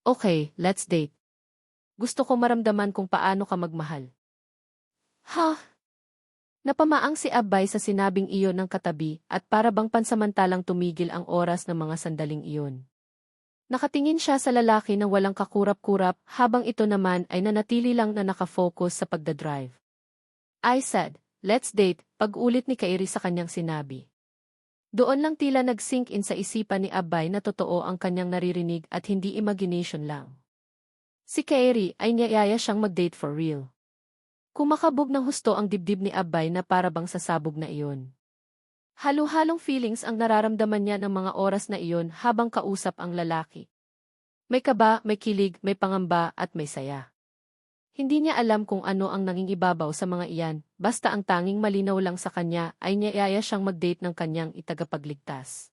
Okay, let's date. Gusto ko maramdaman kung paano ka magmahal. Ha? Napamaang si Abay sa sinabing iyon ng katabi at para bang pansamantalang tumigil ang oras ng mga sandaling iyon. Nakatingin siya sa lalaki na walang kakurap-kurap habang ito naman ay nanatili lang na nakafocus sa pagdadrive. I said, let's date, pag-ulit ni Kairi sa kanyang sinabi. Doon lang tila nag-sink in sa isipan ni Abay na totoo ang kanyang naririnig at hindi imagination lang. Si Kairi ay niyaya siyang mag-date for real. Kumakabog ng husto ang dibdib ni Abay na parabang sasabog na iyon. Halo-halong feelings ang nararamdaman niya ng mga oras na iyon habang kausap ang lalaki. May kaba, may kilig, may pangamba at may saya. Hindi niya alam kung ano ang nangingibabaw sa mga iyan, basta ang tanging malinaw lang sa kanya ay niyaya siyang mag-date ng kanyang itagapagligtas.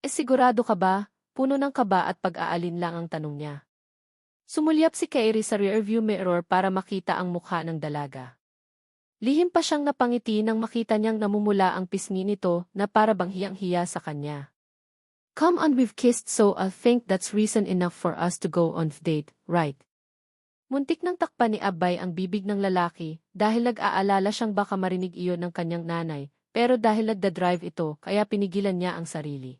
Sigurado ka ba? Puno ng kaba at pag-aalin lang ang tanong niya. Sumulyap si Kairi sa rearview mirror para makita ang mukha ng dalaga. Lihim pa siyang napangiti nang makita niyang namumula ang pisngi nito na para bang hiyang-hiya sa kanya. Come on, we've kissed so I think that's reason enough for us to go on date, right? Muntik nang takpan ni Abay ang bibig ng lalaki dahil nag-aalala siyang baka marinig iyon ng kanyang nanay, pero dahil nagda-drive ito kaya pinigilan niya ang sarili.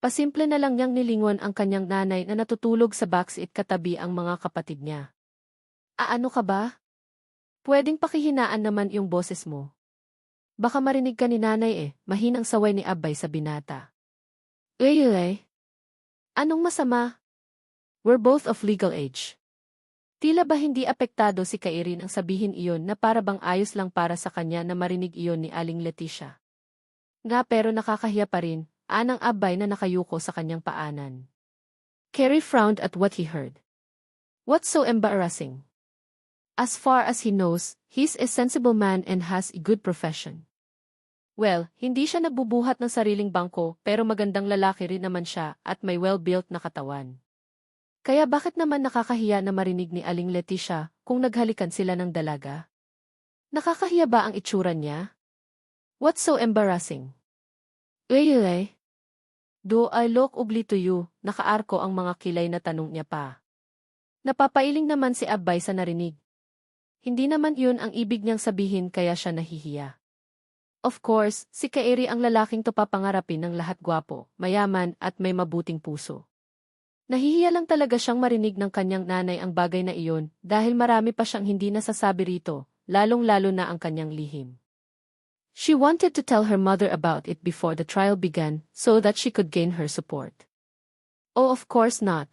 Pasimple na lang niyang nilingon ang kanyang nanay na natutulog sa backseat katabi ang mga kapatid niya. Ano ka ba? Pwedeng pakihinaan naman yung boses mo. Baka marinig ka ni nanay mahinang saway ni Abay sa binata. Really? Anong masama? We're both of legal age. Tila ba hindi apektado si Kairi nang sabihin iyon na para bang ayos lang para sa kanya na marinig iyon ni Aling Leticia. Nga pero nakakahiya pa rin, anang Abay na nakayuko sa kanyang paanan. Kairi frowned at what he heard. What's so embarrassing? As far as he knows, he's a sensible man and has a good profession. Well, hindi siya nagbubuhat ng sariling bangko pero magandang lalaki rin naman siya at may well-built na katawan. Kaya bakit naman nakakahiya na marinig ni Aling Leticia kung naghalikan sila ng dalaga? Nakakahiya ba ang itsura niya? What's so embarrassing? Really? Do I look ugly to you? Nakaarko ang mga kilay na tanong niya pa. Napapailing naman si Abay sa narinig. Hindi naman yun ang ibig niyang sabihin kaya siya nahihiya. Of course, si Kairi ang lalaking to papangarapin ng lahat gwapo, mayaman at may mabuting puso. Nahihiya lang talaga siyang marinig ng kanyang nanay ang bagay na iyon dahil marami pa siyang hindi nasasabi rito, lalong-lalo na ang kanyang lihim. She wanted to tell her mother about it before the trial began so that she could gain her support. Oh, of course not.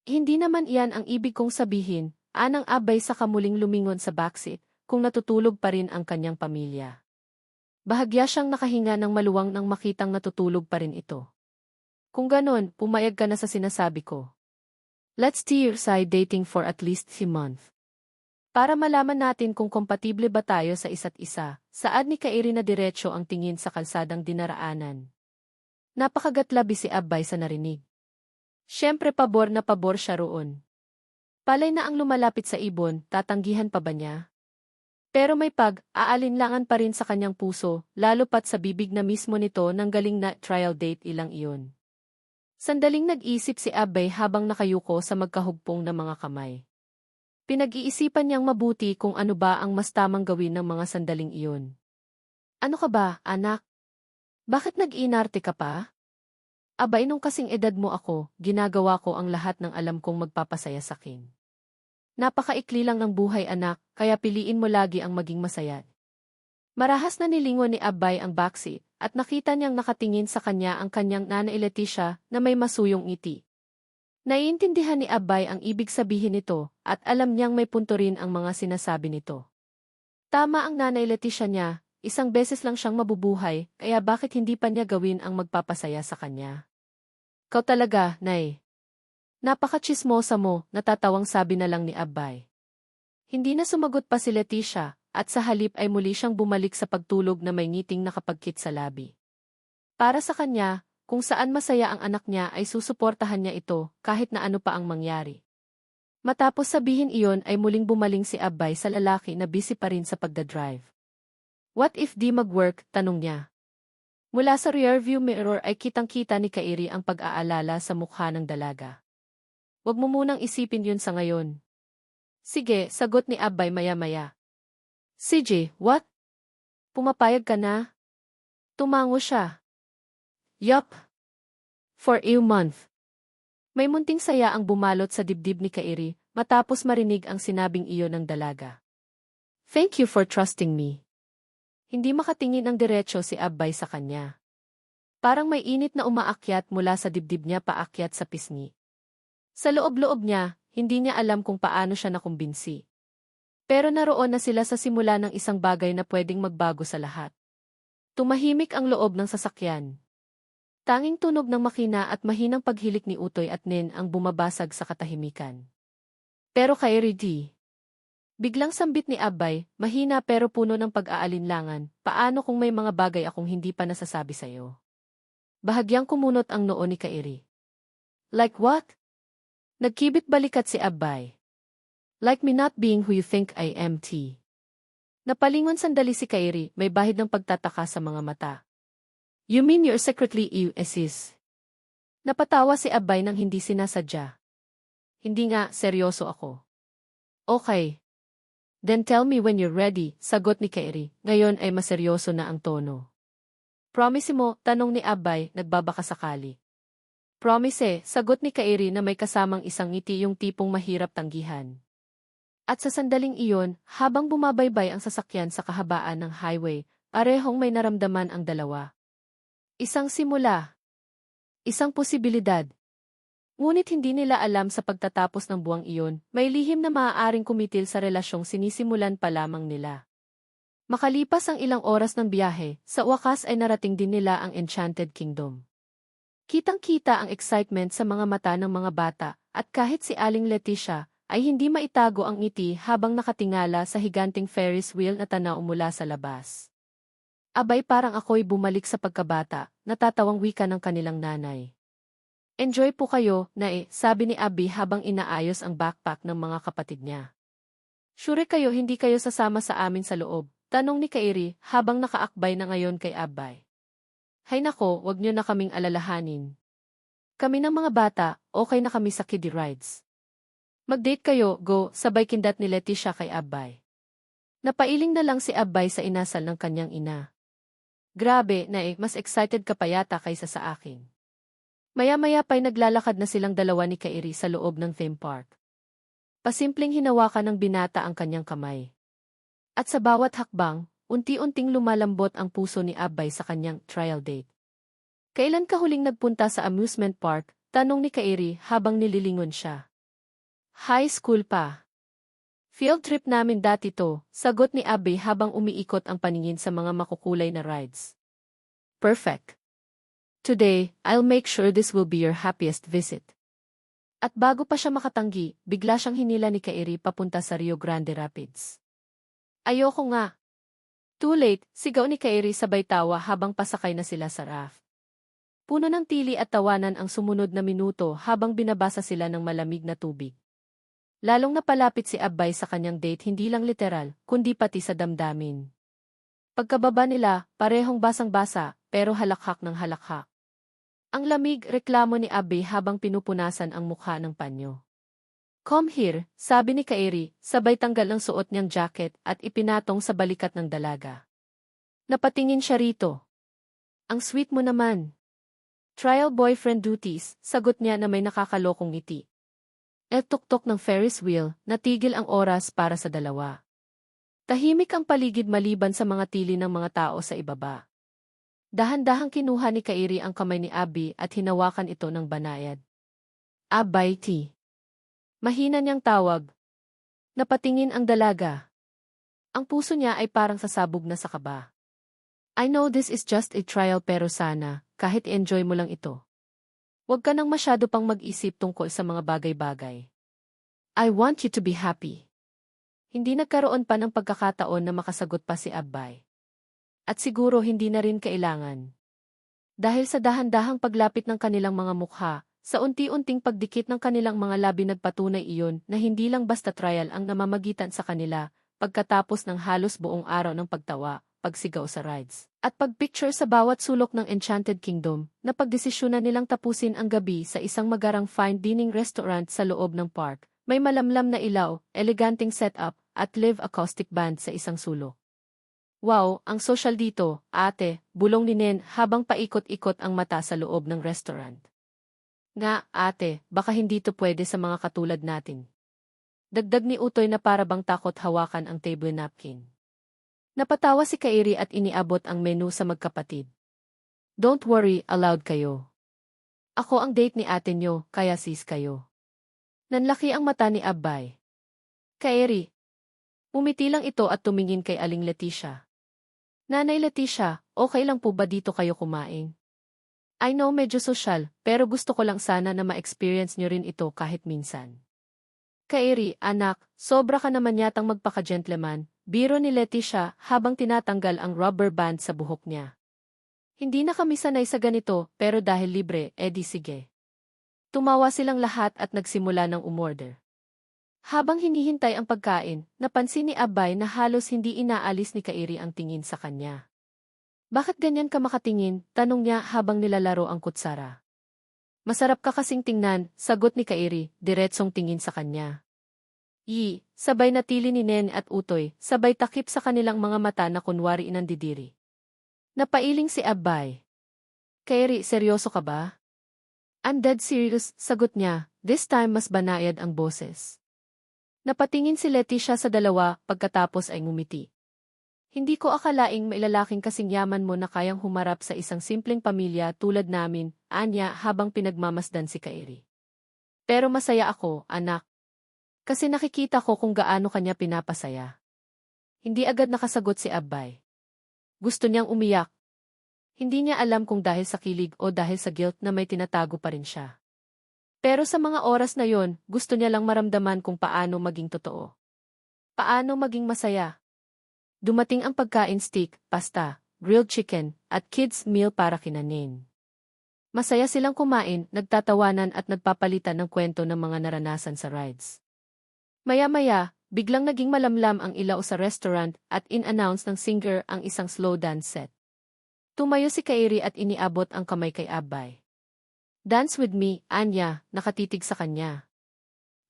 Hindi naman iyan ang ibig kong sabihin, anang Abay sa kamuling lumingon sa backseat kung natutulog pa rin ang kanyang pamilya. Bahagya siyang nakahinga ng maluwang nang makitang natutulog pa rin ito. Kung ganon, pumayag ka na sa sinasabi ko. Let's try dating for at least 3 months. Para malaman natin kung kompatible ba tayo sa isa't isa, saad ni Kairi na diretso ang tingin sa kalsadang dinaraanan. Napakagatlabi si Abay sa narinig. Siyempre pabor na pabor siya roon. Palay na ang lumalapit sa ibon, tatanggihan pa ba niya? Pero may aalinlangan pa rin sa kanyang puso, lalo pat sa bibig na mismo nito ng galing na trial date ilang iyon. Sandaling nag-isip si Abay habang nakayuko sa magkahugpong na mga kamay. Pinag-iisipan niyang mabuti kung ano ba ang mas tamang gawin ng mga sandaling iyon. Ano ka ba, anak? Bakit nag-iinarte ka pa? Abay nung kasing edad mo ako, ginagawa ko ang lahat ng alam kong magpapasaya sa akin. Napakaikli lang ng buhay anak, kaya piliin mo lagi ang maging masaya. Marahas na nilingon ni Abay ang backseat at nakita niyang nakatingin sa kanya ang kanyang nanay Leticia na may masuyong ngiti. Naiintindihan ni Abay ang ibig sabihin nito at alam niyang may punto rin ang mga sinasabi nito. Tama ang nanay Leticia niya, isang beses lang siyang mabubuhay kaya bakit hindi pa niya gawin ang magpapasaya sa kanya? Kau talaga, Nay. Napaka-tsismosa mo, natatawang sabi na lang ni Abay. Hindi na sumagot pa si Leticia. At sa halip ay muli siyang bumalik sa pagtulog na may ngiting nakapagkit sa labi. Para sa kanya, kung saan masaya ang anak niya ay susuportahan niya ito kahit na ano pa ang mangyari. Matapos sabihin iyon ay muling bumaling si Abay sa lalaki na busy pa rin sa pagdadrive. What if di mag-work? Tanong niya. Mula sa rearview mirror ay kitang-kita ni Kairi ang pag-aalala sa mukha ng dalaga. Wag mo munang isipin yun sa ngayon. Sige, sagot ni Abay maya-maya. CJ, what? Pumapayag ka na? Tumango siya. Yup. For a month. May munting saya ang bumalot sa dibdib ni Kairi matapos marinig ang sinabing iyon ng dalaga. Thank you for trusting me. Hindi makatingin ang diretsyo si Abay sa kanya. Parang may init na umaakyat mula sa dibdib niya paakyat sa pisngi. Sa loob-loob niya, hindi niya alam kung paano siya nakumbinsi. Pero naroon na sila sa simula ng isang bagay na pwedeng magbago sa lahat. Tumahimik ang loob ng sasakyan. Tanging tunog ng makina at mahinang paghilik ni Utoy at Nen ang bumabasag sa katahimikan. Pero kay Rudy, biglang sambit ni Abay, mahina pero puno ng pag-aalinlangan, paano kung may mga bagay akong hindi pa nasasabi sa'yo? Bahagyang kumunot ang noo ni Kairi. Like what? Nagkibit balikat si Abay. Like me not being who you think I am, T. Napalingon sandali si Kairi, may bahid ng pagtataka sa mga mata. You mean you're secretly sis? Napatawa si Abay nang hindi sinasadya. Hindi nga, seryoso ako. Okay. Then tell me when you're ready, sagot ni Kairi. Ngayon ay maseryoso na ang tono. Promise mo, tanong ni Abay, nagbabakasakali. Promise, sagot ni Kairi na may kasamang isang ngiti yung tipong mahirap tanggihan. At sa sandaling iyon, habang bumabaybay ang sasakyan sa kahabaan ng highway, parehong may naramdaman ang dalawa. Isang simula. Isang posibilidad. Ngunit hindi nila alam sa pagtatapos ng buwang iyon, may lihim na maaaring kumitil sa relasyong sinisimulan pa lamang nila. Makalipas ang ilang oras ng biyahe, sa wakas ay narating din nila ang Enchanted Kingdom. Kitang-kita ang excitement sa mga mata ng mga bata, at kahit si Aling Leticia, ay hindi maitago ang ngiti habang nakatingala sa higanting Ferris wheel na tanaw mula sa labas. Abay parang ako'y bumalik sa pagkabata, natatawang wika ng kanilang nanay. Enjoy po kayo, sabi ni Abby habang inaayos ang backpack ng mga kapatid niya. Sure kayo hindi kayo sasama sa amin sa loob, tanong ni Kairi habang nakaakbay na ngayon kay Abay. Hay nako, wag niyo na kaming alalahanin. Kami ng mga bata, okay na kami sa kiddie rides. Mag-date kayo, go, sabay kindat ni Leticia kay Abay. Napailing na lang si Abay sa inasal ng kanyang ina. Grabe, mas excited ka pa yata kaysa sa akin. Maya-maya pa'y naglalakad na silang dalawa ni Kairi sa loob ng theme park. Pasimpleng hinawakan ng binata ang kanyang kamay. At sa bawat hakbang, unti-unting lumalambot ang puso ni Abay sa kanyang trial date. Kailan ka huling nagpunta sa amusement park? Tanong ni Kairi habang nililingon siya. High school pa. Field trip namin dati to, sagot ni Abby habang umiikot ang paningin sa mga makukulay na rides. Perfect. Today, I'll make sure this will be your happiest visit. At bago pa siya makatanggi, bigla siyang hinila ni Kairi papunta sa Rio Grande Rapids. Ayoko nga. Too late, sigaw ni Kairi sabay tawa habang pasakay na sila sa raft. Puno ng tili at tawanan ang sumunod na minuto habang binabasa sila ng malamig na tubig. Lalong napalapit si Abay sa kanyang date hindi lang literal, kundi pati sa damdamin. Pagkababa nila, parehong basang-basa, pero halakhak ng halakhak. Ang lamig, reklamo ni Abby habang pinupunasan ang mukha ng panyo. Come here, sabi ni Kairi, sabay tanggal ng suot niyang jacket at ipinatong sa balikat ng dalaga. Napatingin siya rito. Ang sweet mo naman. Trial boyfriend duties, sagot niya na may nakakalokong ngiti. Tuktok ng Ferris wheel, natigil ang oras para sa dalawa. Tahimik ang paligid maliban sa mga tili ng mga tao sa ibaba. Dahan-dahang kinuha ni Kairi ang kamay ni Abby at hinawakan ito ng banayad. Abay T. Mahina niyang tawag. Napatingin ang dalaga. Ang puso niya ay parang sasabog na sa kaba. I know this is just a trial pero sana, kahit enjoy mo lang ito. Huwag ka nang masyado pang mag-isip tungkol sa mga bagay-bagay. I want you to be happy. Hindi nagkaroon pa ng pagkakataon na makasagot pa si Abay. At siguro hindi na rin kailangan. Dahil sa dahan-dahang paglapit ng kanilang mga mukha, sa unti-unting pagdikit ng kanilang mga labi nagpatunay iyon na hindi lang basta trial ang namamagitan sa kanila, pagkatapos ng halos buong araw ng pagtawa, pagsigaw sa rides, At pagpicture sa bawat sulok ng Enchanted Kingdom, na pagdesisyonan nilang tapusin ang gabi sa isang magarang fine dining restaurant sa loob ng park. May malamlam na ilaw, eleganteng setup, at live acoustic band sa isang sulok. Wow, ang social dito, ate, bulong ni Nen habang paikot-ikot ang mata sa loob ng restaurant. Nga, ate, baka hindi to pwede sa mga katulad natin. Dagdag ni Utoy na para bang takot hawakan ang table napkin. Napatawa si Kairi at iniabot ang menu sa magkapatid. Don't worry, allowed kayo. Ako ang date ni ate nyo, kaya sis kayo. Nanlaki ang mata ni Abbay. Kairi. Umiti lang ito at tumingin kay Aling Leticia. Nanay Leticia, okay lang po ba dito kayo kumain? I know medyo sosyal, pero gusto ko lang sana na ma-experience nyo rin ito kahit minsan. Kairi, anak, sobra ka naman yatang magpaka-gentleman, biro ni Leticia habang tinatanggal ang rubber band sa buhok niya. Hindi na kami sanay sa ganito, pero dahil libre, edi sige. Tumawa silang lahat at nagsimula ng umorder. Habang hinihintay ang pagkain, napansin ni Abay na halos hindi inaalis ni Kairi ang tingin sa kanya. Bakit ganyan ka makatingin? Tanong niya habang nilalaro ang kutsara. Masarap ka kasing tingnan, sagot ni Kairi, diretsong tingin sa kanya. Sabay natili ni Nen at Utoy, sabay takip sa kanilang mga mata na kunwari inandidiri. Napailing si Abay. Kairi, seryoso ka ba? I'm dead serious, sagot niya, this time mas banayad ang boses. Napatingin si Leticia sa dalawa, pagkatapos ay ngumiti. Hindi ko akalaing may lalaking kasing yaman mo na kayang humarap sa isang simpleng pamilya tulad namin, anya habang pinagmamasdan si Kairi. Pero masaya ako, anak. Kasi nakikita ko kung gaano kanya pinapasaya. Hindi agad nakasagot si Abbay. Gusto niyang umiyak. Hindi niya alam kung dahil sa kilig o dahil sa guilt na may tinatago pa rin siya. Pero sa mga oras na yon, gusto niya lang maramdaman kung paano maging totoo. Paano maging masaya. Dumating ang pagkain steak, pasta, grilled chicken, at kids meal para kina Nen. Masaya silang kumain, nagtatawanan at nagpapalitan ng kwento ng mga naranasan sa rides. Maya-maya, biglang naging malamlam ang ilaw sa restaurant at in-announce ng singer ang isang slow dance set. Tumayo si Kairi at iniabot ang kamay kay Abbay. Dance with me, Anya, nakatitig sa kanya.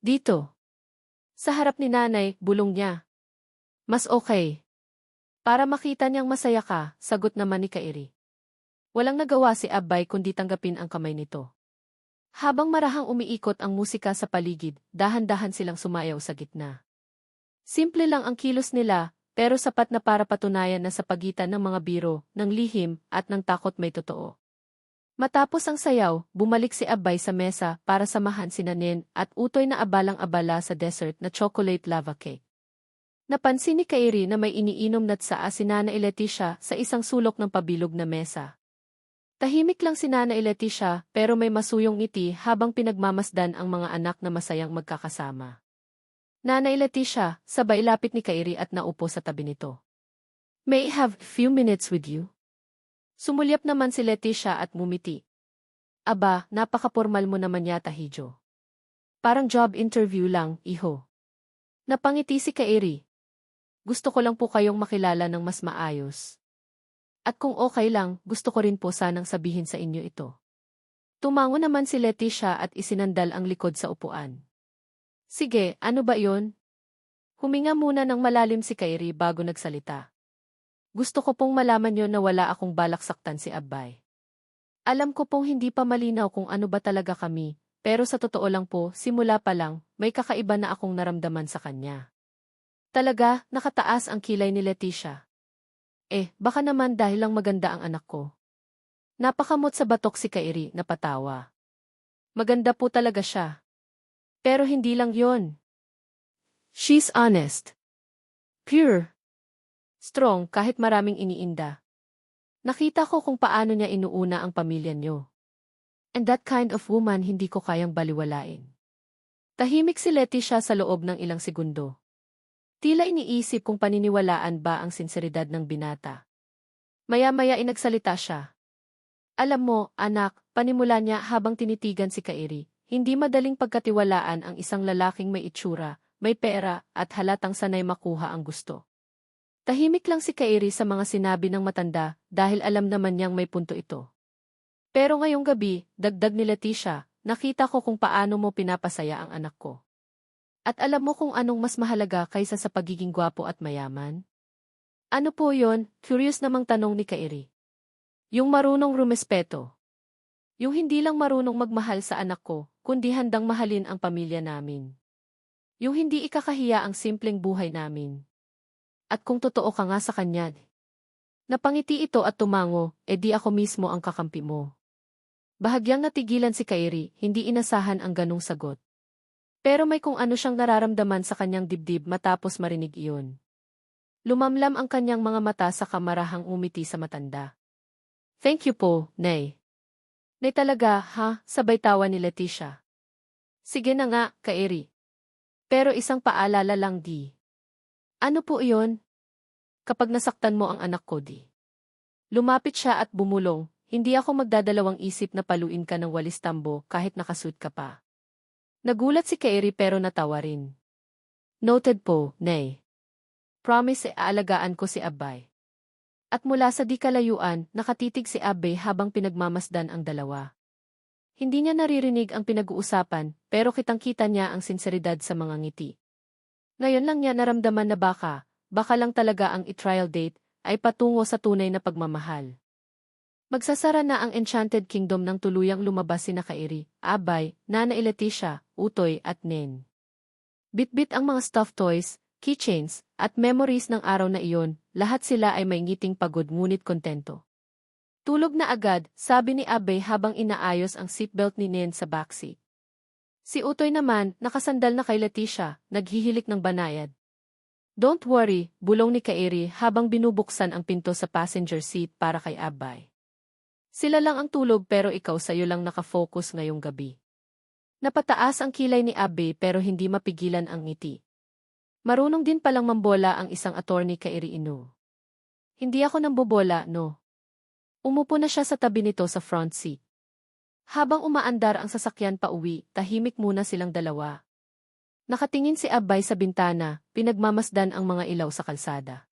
Dito. Sa harap ni nanay, bulong niya. Mas okay. Para makita niyang masaya ka, sagot naman ni Kairi. Walang nagawa si Abbay kundi tanggapin ang kamay nito. Habang marahang umiikot ang musika sa paligid, dahan-dahan silang sumayaw sa gitna. Simple lang ang kilos nila, pero sapat na para patunayan na sa pagitan ng mga biro, ng lihim, at ng takot may totoo. Matapos ang sayaw, bumalik si Abbay sa mesa para samahan sina Nen at Utoy na abalang-abala sa dessert na chocolate lava cake. Napansin ni Kairi na may iniinom na tsaa si Nana Leticia sa isang sulok ng pabilog na mesa. Tahimik lang si Nana Leticia pero may masuyong ngiti habang pinagmamasdan ang mga anak na masayang magkakasama. Nana Leticia, sabay lapit ni Kairi at naupo sa tabi nito. May I have a few minutes with you? Sumulyap naman si Leticia at mumiti. Aba, napaka-formal mo naman yata, Hijo. Parang job interview lang, iho. Napangiti si Kairi. Gusto ko lang po kayong makilala ng mas maayos. At kung okay lang, gusto ko rin po sanang sabihin sa inyo ito. Tumango naman si Leticia at isinandal ang likod sa upuan. Sige, ano ba yon? Huminga muna ng malalim si Kairi bago nagsalita. Gusto ko pong malaman yon na wala akong balak saktan si Abbay. Alam ko pong hindi pa malinaw kung ano ba talaga kami, pero sa totoo lang po, simula pa lang, may kakaiba na akong naramdaman sa kanya. Talaga, nakataas ang kilay ni Leticia. Baka naman dahil lang maganda ang anak ko. Napakamot sa batok si Kairi, napatawa. Maganda po talaga siya. Pero hindi lang yon. She's honest. Pure. Strong kahit maraming iniinda. Nakita ko kung paano niya inuuna ang pamilya niyo. And that kind of woman hindi ko kayang baliwalain. Tahimik si Leticia sa loob ng ilang segundo. Tila iniisip kung paniniwalaan ba ang sinseridad ng binata. Maya-maya inagsalita siya. Alam mo, anak, panimula niya habang tinitigan si Kairi, hindi madaling pagkatiwalaan ang isang lalaking may itsura, may pera, at halatang sanay makuha ang gusto. Tahimik lang si Kairi sa mga sinabi ng matanda dahil alam naman niyang may punto ito. Pero ngayong gabi, dagdag ni Leticia, nakita ko kung paano mo pinapasaya ang anak ko. At alam mo kung anong mas mahalaga kaysa sa pagiging gwapo at mayaman? Ano po yon? Curious namang tanong ni Kairi. Yung marunong rumespeto. Yung hindi lang marunong magmahal sa anak ko, kundi handang mahalin ang pamilya namin. Yung hindi ikakahiya ang simpleng buhay namin. At kung totoo ka nga sa kanya, napangiti ito at tumango, di ako mismo ang kakampi mo. Bahagyang natigilan si Kairi, hindi inasahan ang ganong sagot. Pero may kung ano siyang nararamdaman sa kanyang dibdib matapos marinig iyon. Lumamlam ang kanyang mga mata sa kamarahang umiti sa matanda. Thank you po, Nay. Nay talaga, ha? Sabay tawa ni Leticia. Sige na nga, Kairi. Pero isang paalala lang di. Ano po iyon? Kapag nasaktan mo ang anak ko di. Lumapit siya at bumulong, hindi ako magdadalawang isip na paluin ka ng walis tambo kahit nakasuit ka pa. Nagulat si Kairi pero natawa rin. Noted po, Nay. Promise aalagaan ko si Abay. At mula sa di kalayuan, nakatitig si Abay habang pinagmamasdan ang dalawa. Hindi niya naririnig ang pinag-uusapan, pero kitang-kita niya ang sinseridad sa mga ngiti. Ngayon lang niya naramdaman na baka lang talaga ang i-trial date ay patungo sa tunay na pagmamahal. Magsasara na ang Enchanted Kingdom nang tuluyang lumabas sina Kairi, Abay, Nana Leticia, Utoy at Nen. Bit-bit ang mga stuffed toys, keychains, at memories ng araw na iyon, lahat sila ay may ngiting pagod ngunit kontento. Tulog na agad, sabi ni Abay habang inaayos ang seatbelt ni Nen sa backseat. Si Utoy naman, nakasandal na kay Leticia, naghihilik ng banayad. Don't worry, bulong ni Kairi habang binubuksan ang pinto sa passenger seat para kay Abay. Sila lang ang tulog pero ikaw sa'yo lang nakafocus ngayong gabi. Napataas ang kilay ni Abay pero hindi mapigilan ang ngiti. Marunong din palang mambola ang isang attorney Kairi Inu. Hindi ako nambobola, no. Umupo na siya sa tabi nito sa front seat. Habang umaandar ang sasakyan pa uwi, tahimik muna silang dalawa. Nakatingin si Abay sa bintana, pinagmamasdan ang mga ilaw sa kalsada.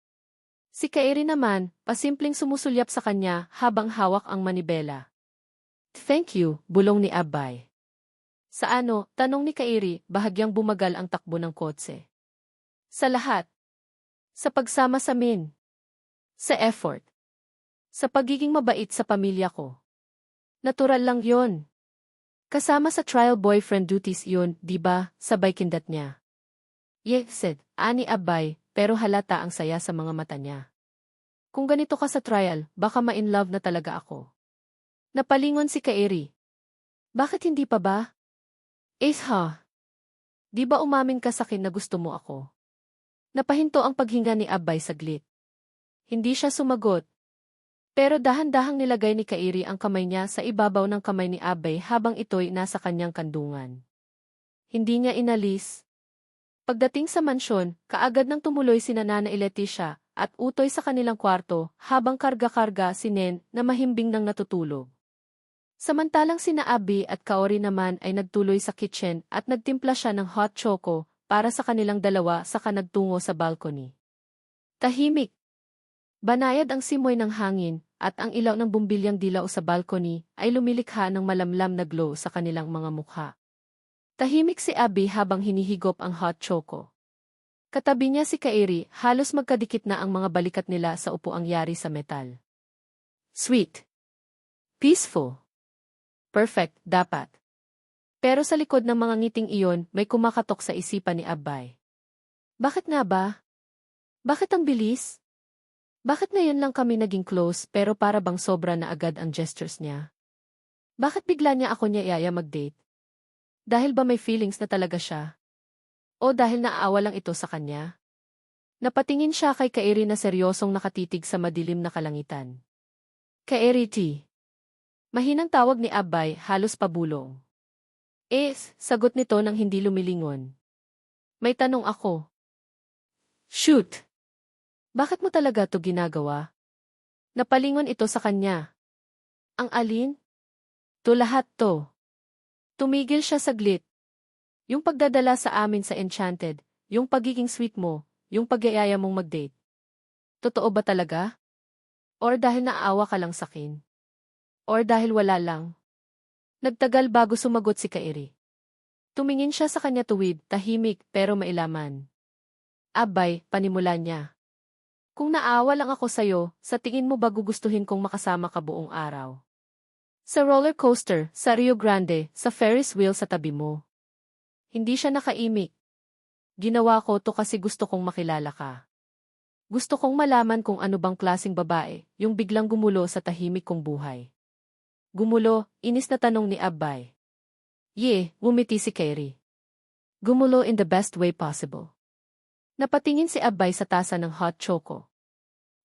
Si Kairi naman, pasimpleng sumusulyap sa kanya habang hawak ang manibela. Thank you, bulong ni Abay. Sa ano, tanong ni Kairi, bahagyang bumagal ang takbo ng kotse. Sa lahat. Sa pagsama sa min. Sa effort. Sa pagiging mabait sa pamilya ko. Natural lang yon. Kasama sa trial boyfriend duties yun, di ba? Sabay kindat niya. Yes, said, ani Abay, pero halata ang saya sa mga mata niya. Kung ganito ka sa trial, baka ma-in love na talaga ako. Napalingon si Kairi. Bakit hindi pa ba? Di ba umamin ka sa akin na gusto mo ako? Napahinto ang paghinga ni Abay saglit. Hindi siya sumagot. Pero dahan-dahang nilagay ni Kairi ang kamay niya sa ibabaw ng kamay ni Abay habang ito'y nasa kanyang kandungan. Hindi niya inalis. Pagdating sa mansyon, kaagad nang tumuloy sina Nana Leticia at Utoy sa kanilang kwarto habang karga-karga si Nen na mahimbing nang natutulog. Samantalang sina Abby at Kaori naman ay nagtuloy sa kitchen at nagtimpla siya ng hot choco para sa kanilang dalawa saka nagtungo sa balcony. Tahimik. Banayad ang simoy ng hangin at ang ilaw ng bumbilyang dilaw sa balcony ay lumilikha ng malamlam na glow sa kanilang mga mukha. Tahimik si Abby habang hinihigop ang hot choco. Katabi niya si Kairi, halos magkadikit na ang mga balikat nila sa upuang yari sa metal. Sweet. Peaceful. Perfect, dapat. Pero sa likod ng mga ngiting iyon, may kumakatok sa isipan ni Abay. Bakit nga ba? Bakit ang bilis? Bakit ngayon lang kami naging close pero para bang sobra na agad ang gestures niya? Bakit bigla niya ako niya iaya mag-date? Dahil ba may feelings na talaga siya? O dahil naaawa lang ito sa kanya? Napatingin siya kay Kairi na seryosong nakatitig sa madilim na kalangitan. Kairi T. Mahinang tawag ni Abay, halos pabulong. Sagot nito nang hindi lumilingon. May tanong ako. Shoot! Bakit mo talaga to ginagawa? Napalingon ito sa kanya. Ang alin? To lahat to. Tumigil siya saglit. Yung pagdadala sa amin sa Enchanted, yung pagiging sweet mo, yung pag-iaya mong mag-date. Totoo ba talaga? Or dahil naawa ka lang sakin? Or dahil wala lang? Nagtagal bago sumagot si Kairi. Tumingin siya sa kanya tuwid, tahimik, pero mailaman. Abay, panimula niya. Kung naawa lang ako sa'yo, sa tingin mo ba gugustuhin kong makasama ka buong araw? Sa roller coaster, sa Rio Grande, sa Ferris wheel sa tabi mo. Hindi siya nakaimik. Ginawa ko to kasi gusto kong makilala ka. Gusto kong malaman kung ano bang klaseng babae, yung biglang gumulo sa tahimik kong buhay. Gumulo, inis na tanong ni Abay. Ngumiti si Kairi. Gumulo in the best way possible. Napatingin si Abay sa tasa ng hot choco.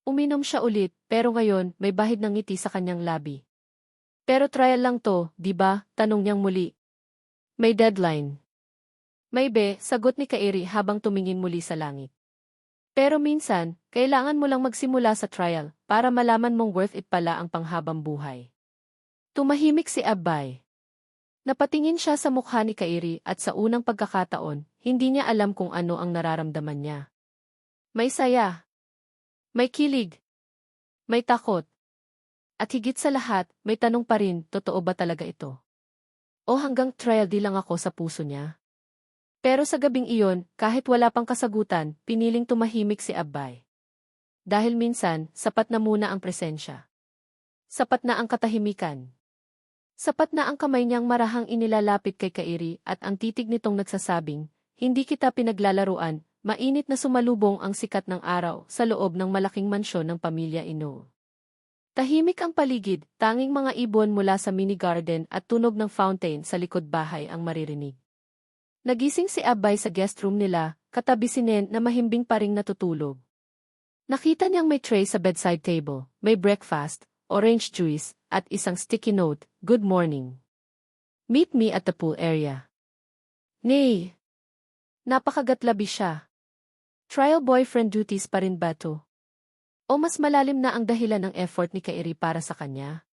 Uminom siya ulit, pero ngayon may bahid ng ngiti sa kanyang labi. Pero trial lang to, di ba? Tanong niyang muli. May deadline. May sagot ni Kairi habang tumingin muli sa langit. Pero minsan, kailangan mo lang magsimula sa trial para malaman mong worth it pala ang panghabang buhay. Tumahimik si Abay. Napatingin siya sa mukha ni Kairi at sa unang pagkakataon, hindi niya alam kung ano ang nararamdaman niya. May saya. May kilig. May takot. At higit sa lahat, may tanong pa rin, totoo ba talaga ito? O hanggang trial di lang ako sa puso niya? Pero sa gabing iyon, kahit wala pang kasagutan, piniling tumahimik si Abay. Dahil minsan, sapat na muna ang presensya. Sapat na ang katahimikan. Sapat na ang kamay niyang marahang inilalapit kay Kairi at ang titig nitong nagsasabing, hindi kita pinaglalaruan, mainit na sumalubong ang sikat ng araw sa loob ng malaking mansyon ng pamilya Ino. Tahimik ang paligid, tanging mga ibon mula sa mini garden at tunog ng fountain sa likod bahay ang maririnig. Nagising si Abay sa guest room nila, katabi si Nen na mahimbing pa ring natutulog. Nakita niyang may tray sa bedside table, may breakfast, orange juice, at isang sticky note, "Good morning. Meet me at the pool area." Nay! Napakagatlabi siya. Trial boyfriend duties pa rin ba to? O mas malalim na ang dahilan ng effort ni Kairi para sa kanya?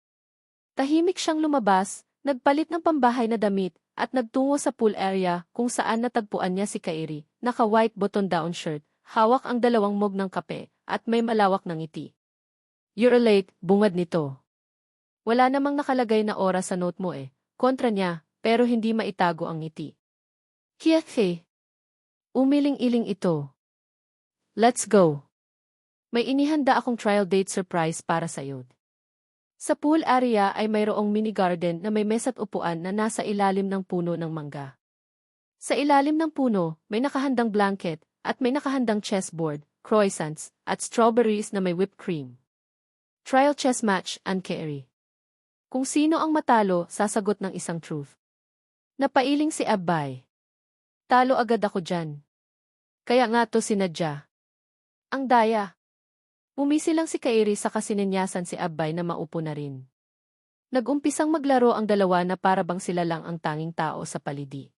Tahimik siyang lumabas, nagpalit ng pambahay na damit, at nagtungo sa pool area kung saan natagpuan niya si Kairi, naka-white button-down shirt, hawak ang 2 mug ng kape, at may malawak ng ngiti. "You're late," bungad nito. Wala namang nakalagay na oras sa note mo kontra niya, pero hindi maitago ang ngiti. "Kiathe." Umiling-iling ito. "Let's go. May inihanda akong trial date surprise para sa'yo." Sa pool area ay mayroong mini garden na may mesa't upuan na nasa ilalim ng puno ng mangga. Sa ilalim ng puno, may nakahandang blanket, at may nakahandang chessboard, croissants, at strawberries na may whipped cream. Trial chess match, and Kairi. Kung sino ang matalo, sasagot ng isang truth. Napailing si Abay. Talo agad ako dyan. Kaya nga to sinadya. Ang daya. Umisi lang si Kairi sa kasininyasan si Abay na maupo na rin. Nag-umpisang maglaro ang dalawa na para bang sila lang ang tanging tao sa palidi.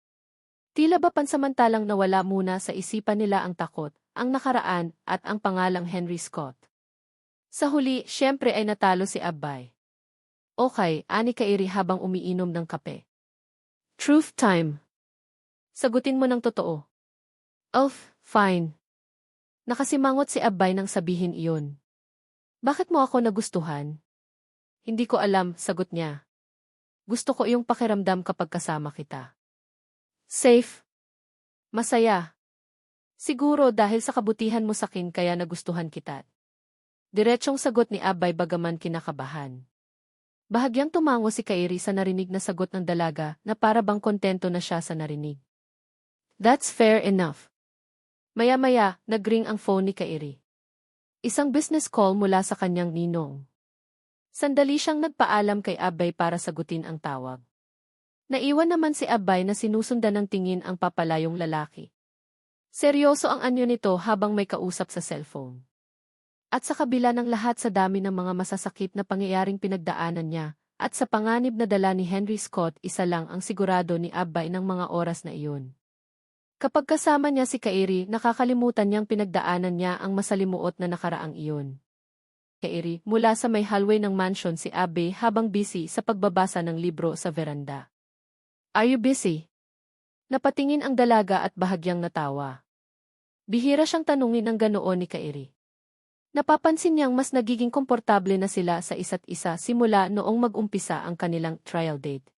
Tila ba pansamantalang nawala muna sa isipan nila ang takot, ang nakaraan, at ang pangalang Henry Scott. Sa huli, syempre ay natalo si Abay. Okay, ani Kairi habang umiinom ng kape. Truth time. Sagutin mo ng totoo. Oh, fine. Nakasimangot si Abay nang sabihin iyon. Bakit mo ako nagustuhan? Hindi ko alam, sagot niya. Gusto ko iyong pakiramdam kapag kasama kita. Safe. Masaya. Siguro dahil sa kabutihan mo sakin kaya nagustuhan kita. Diretsong sagot ni Abay bagaman kinakabahan. Bahagyang tumango si Kairi sa narinig na sagot ng dalaga na para bang kontento na siya sa narinig. That's fair enough. Maya-maya, nagring ang phone ni Kairi. Isang business call mula sa kanyang ninong. Sandali siyang nagpaalam kay Abay para sagutin ang tawag. Naiwan naman si Abay na sinusundan ng tingin ang papalayong lalaki. Seryoso ang anyo nito habang may kausap sa cellphone. At sa kabila ng lahat sa dami ng mga masasakit na pangyayaring pinagdaanan niya, at sa panganib na dala ni Henry Scott, isa lang ang sigurado ni Abay ng mga oras na iyon. Kapag kasama niya si Kairi, nakakalimutan niyang pinagdaanan niya ang masalimuot na nakaraang iyon. Kairi, mula sa may hallway ng mansion si Abay habang busy sa pagbabasa ng libro sa veranda. Are you busy? Napatingin ang dalaga at bahagyang natawa. Bihira siyang tanungin ng ganoon ni Kairi. Napapansin niyang mas nagiging komportable na sila sa isa't isa simula noong mag-umpisa ang kanilang trial date.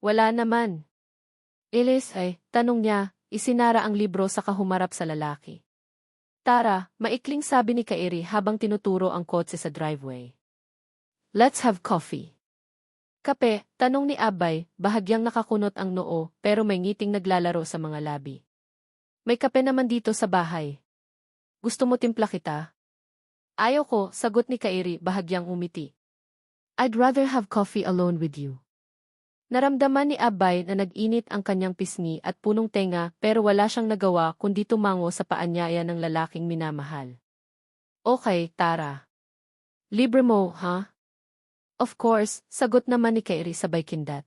Wala naman. Ilis ay, tanong niya, isinara ang libro sa kahumarap sa lalaki. Tara, maikling sabi ni Kairi habang tinuturo ang kotse sa driveway. Let's have coffee. Kape, tanong ni Abay, bahagyang nakakunot ang noo pero may ngiting naglalaro sa mga labi. May kape naman dito sa bahay. Gusto mo timpla kita? Ayaw ko, sagot ni Kairi bahagyang umiti. I'd rather have coffee alone with you. Naramdaman ni Abay na nag-init ang kanyang pisngi at punong tenga pero wala siyang nagawa kundi tumango sa paanyaya ng lalaking minamahal. Okay, Tara. Libre mo, ha? Of course, sagot naman ni Kairi sabay kindat.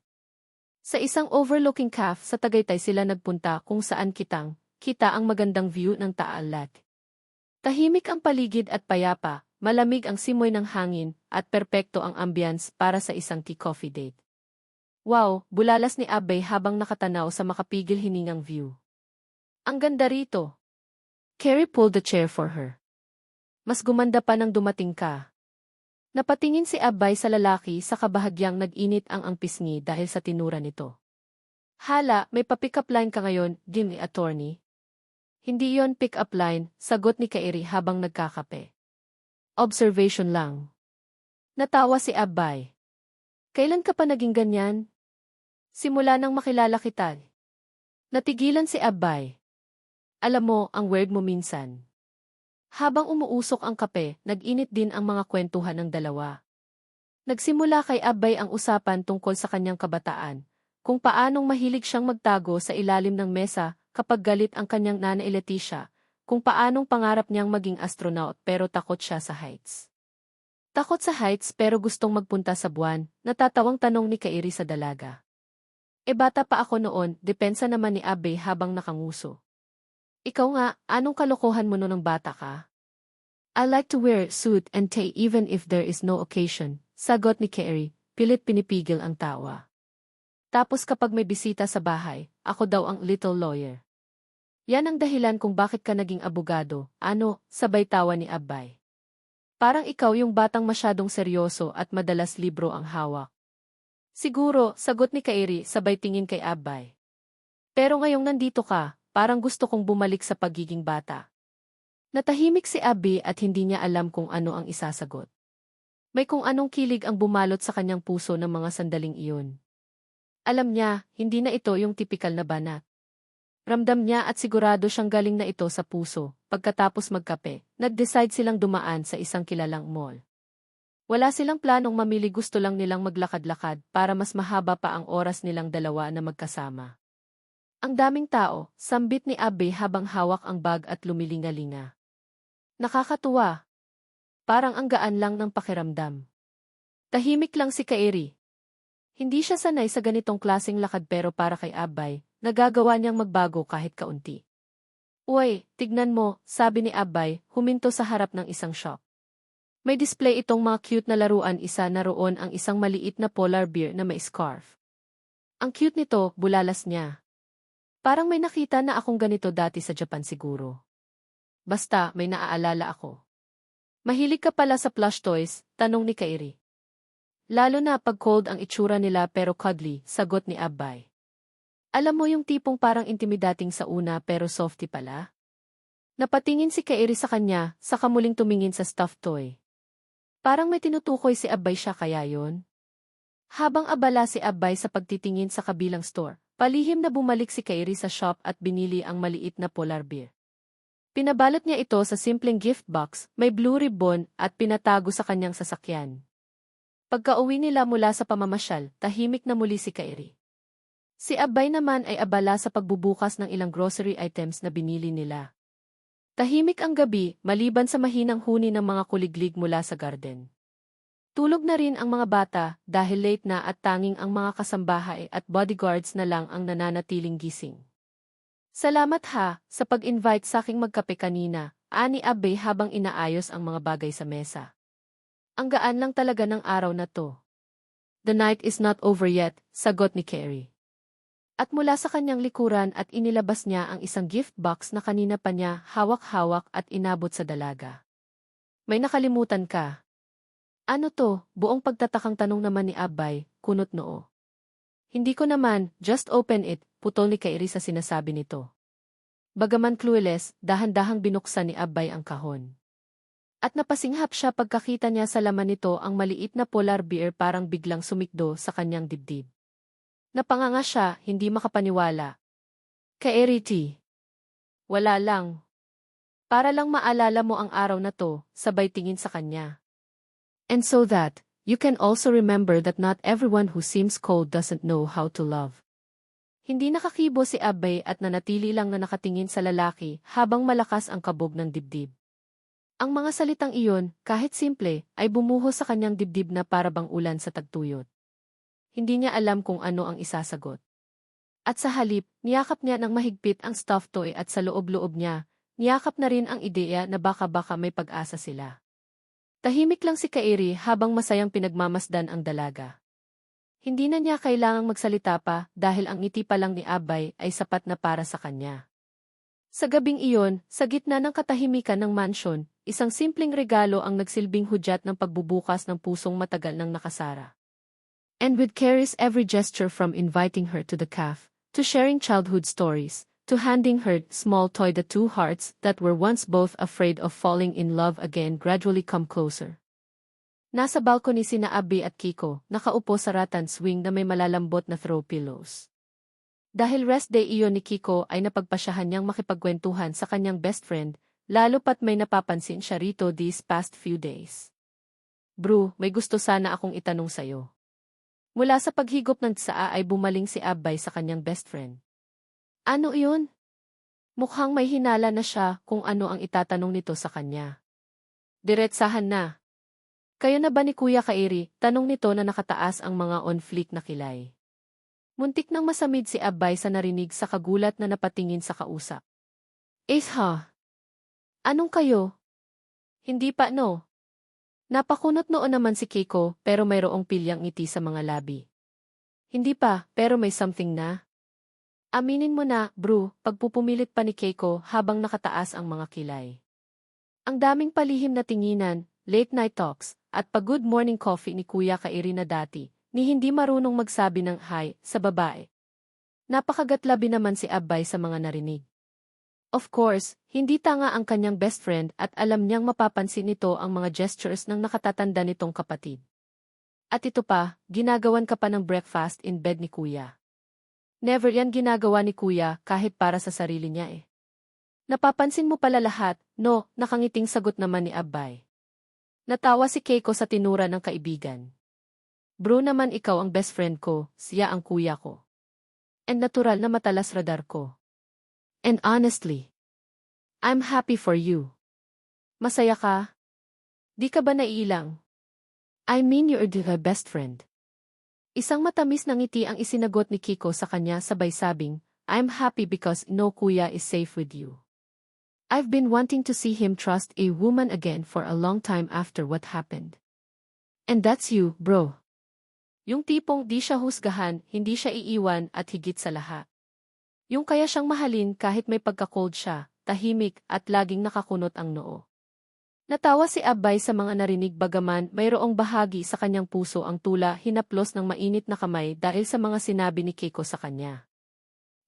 Sa isang overlooking cafe sa Tagaytay sila nagpunta kung saan kita ang magandang view ng Taalat. Tahimik ang paligid at payapa, malamig ang simoy ng hangin at perpekto ang ambience para sa isang tea-coffee date. Wow, bulalas ni Abay habang nakatanaw sa makapigil hiningang view. Ang ganda rito. Carrie pulled the chair for her. Mas gumanda pa nang dumating ka. Napatingin si Abay sa lalaki sa kabahagyang nag-init ang pisngi dahil sa tinura nito. Hala, may pa-pick up line ka ngayon, Jim ni attorney. Hindi yon pick up line, sagot ni Kairi habang nagkakape. Observation lang. Natawa si Abay. Kailan ka pa naging ganyan? Simula nang makilala kita. Natigilan si Abay. Alam mo, ang weird mo minsan. Habang umuusok ang kape, nag-init din ang mga kwentuhan ng dalawa. Nagsimula kay Abay ang usapan tungkol sa kanyang kabataan, kung paanong mahilig siyang magtago sa ilalim ng mesa kapag galit ang kanyang nanay Leticia, kung paanong pangarap niyang maging astronaut pero takot siya sa heights. Takot sa heights pero gustong magpunta sa buwan, natatawang tanong ni Kairi sa dalaga. Bata pa ako noon, depensa naman ni Abay habang nakanguso. Ikaw nga, anong kalokohan mo noong bata ka? I like to wear suit and tie even if there is no occasion, sagot ni Kairi, pilit pinipigil ang tawa. Tapos kapag may bisita sa bahay, ako daw ang little lawyer. Yan ang dahilan kung bakit ka naging abogado, sabay tawa ni Abay. Parang ikaw yung batang masyadong seryoso at madalas libro ang hawak. Siguro, sagot ni Kairi sabay tingin kay Abay. Pero ngayong nandito ka, parang gusto kong bumalik sa pagiging bata. Natahimik si Abby at hindi niya alam kung ano ang isasagot. May kung anong kilig ang bumalot sa kanyang puso ng mga sandaling iyon. Alam niya, hindi na ito yung tipikal na banat. Ramdam niya at sigurado siyang galing na ito sa puso. Pagkatapos magkape, nag-decide silang dumaan sa isang kilalang mall. Wala silang planong mamili, gusto lang nilang maglakad-lakad para mas mahaba pa ang oras nilang dalawa na magkasama. Ang daming tao, sambit ni Abby habang hawak ang bag at lumilinga-linga. Nakakatuwa. Parang ang gaan lang ng pakiramdam. Tahimik lang si Kairi. Hindi siya sanay sa ganitong klaseng lakad pero para kay Abay, nagagawa niyang magbago kahit kaunti. Uy, tignan mo, sabi ni Abay, huminto sa harap ng isang shop. May display itong mga cute na laruan, isa na roon ang isang maliit na polar bear na may scarf. Ang cute nito, bulalas niya. Parang may nakita na akong ganito dati sa Japan siguro. Basta, may naaalala ako. Mahilig ka pala sa plush toys, tanong ni Kairi. Lalo na pag cold ang itsura nila pero cuddly, sagot ni Abay. Alam mo yung tipong parang intimidating sa una pero softy pala? Napatingin si Kairi sa kanya, saka muling tumingin sa stuffed toy. Parang may tinutukoy si Abay, siya kaya yon? Habang abala si Abay sa pagtitingin sa kabilang store, palihim na bumalik si Kairi sa shop at binili ang maliit na polar bear. Pinabalot niya ito sa simpleng gift box, may blue ribbon at pinatago sa kanyang sasakyan. Pagka-uwi nila mula sa pamamasyal, tahimik na muli si Kairi. Si Abay naman ay abala sa pagbubukas ng ilang grocery items na binili nila. Tahimik ang gabi, maliban sa mahinang huni ng mga kuliglig mula sa garden. Tulog na rin ang mga bata dahil late na at tanging ang mga kasambahay at bodyguards na lang ang nananatiling gising. Salamat ha, sa pag-invite sa aking magkape kanina, ani Abay habang inaayos ang mga bagay sa mesa. Ang gaan lang talaga ng araw na to. The night is not over yet, sagot ni Kairi. At mula sa kanyang likuran at inilabas niya ang isang gift box na kanina pa niya hawak-hawak at inabot sa dalaga. May nakalimutan ka. Ano to? Buong pagtatakang tanong naman ni Abay, kunot noo. Hindi ko naman, just open it, putol ni Kairi sa sinasabi nito. Bagaman clueless, dahan-dahang binuksan ni Abay ang kahon. At napasinghap siya pagkakita niya sa laman nito ang maliit na polar bear parang biglang sumikdo sa kanyang dibdib. Napanganga siya, hindi makapaniwala. Kairi T. Wala lang. Para lang maalala mo ang araw na to, sabay tingin sa kanya. And so that, you can also remember that not everyone who seems cold doesn't know how to love. Hindi nakakibo si Abay at nanatili lang na nakatingin sa lalaki habang malakas ang kabog ng dibdib. Ang mga salitang iyon, kahit simple, ay bumuho sa kanyang dibdib na parabang ulan sa tagtuyot. Hindi niya alam kung ano ang isasagot. At sa halip, niyakap niya ng mahigpit ang stuffed toy at sa loob-loob niya, niyakap na rin ang ideya na baka may pag-asa sila. Tahimik lang si Kairi habang masayang pinagmamasdan ang dalaga. Hindi na niya kailangang magsalita pa dahil ang ngiti pa lang ni Abay ay sapat na para sa kanya. Sa gabing iyon, sa gitna ng katahimikan ng mansyon, isang simpleng regalo ang nagsilbing hudyat ng pagbubukas ng pusong matagal ng nakasara. And with Kairi's every gesture from inviting her to the cafe, to sharing childhood stories, to handing her small toy, the two hearts that were once both afraid of falling in love again gradually come closer. Nasa balcony sina Abby at Kiko, nakaupo sa rattan swing na may malalambot na throw pillows. Dahil rest day iyon ni Kiko ay napagpasyahan niyang makipagkwentuhan sa kanyang best friend, lalo pat may napapansin siya rito these past few days. Bro, may gusto sana akong itanong sayo. Mula sa paghigop ng tsaa ay bumaling si Abay sa kanyang best friend. Ano iyon? Mukhang may hinala na siya kung ano ang itatanong nito sa kanya. Diretsahan na. Kayo na ba ni Kuya Kairi? Tanong nito na nakataas ang mga on-fleek na kilay. Muntik nang masamid si Abay sa narinig sa kagulat na napatingin sa kausap. Ha? Anong kayo? Hindi pa no? Napakunot noon naman si Keiko pero mayroong pilyang ngiti sa mga labi. Hindi pa, pero may something na. Aminin mo na, bro, pagpupumilit pa ni Keiko habang nakataas ang mga kilay. Ang daming palihim na tinginan, late night talks, at pag-good morning coffee ni Kuya Kairi na dati, ni hindi marunong magsabi ng hi sa babae. Napakagatlabi naman si Abay sa mga narinig. Of course, hindi tanga ang kanyang best friend at alam niyang mapapansin nito ang mga gestures ng nakatatanda nitong kapatid. At ito pa, ginagawan ka pa ng breakfast in bed ni Kuya. Never yan ginagawa ni Kuya kahit para sa sarili niya eh. Napapansin mo pala lahat, no, nakangiting sagot naman ni Abay. Natawa si Keiko sa tinura ng kaibigan. Bro naman ikaw ang best friend ko, siya ang kuya ko. And natural na matalas radar ko. And honestly, I'm happy for you. Masaya ka? Di ka ba naiilang? I mean you're the best friend. Isang matamis na ngiti ang isinagot ni Kiko sa kanya sabay sabing, I'm happy because no Kuya is safe with you. I've been wanting to see him trust a woman again for a long time after what happened. And that's you, bro. Yung tipong di siya husgahan, hindi siya iiwan at higit sa lahat. Yung kaya siyang mahalin kahit may pagka-cold siya, tahimik at laging nakakunot ang noo. Natawa si Abay sa mga narinig bagaman mayroong bahagi sa kanyang puso ang tula hinaplos ng mainit na kamay dahil sa mga sinabi ni Keiko sa kanya.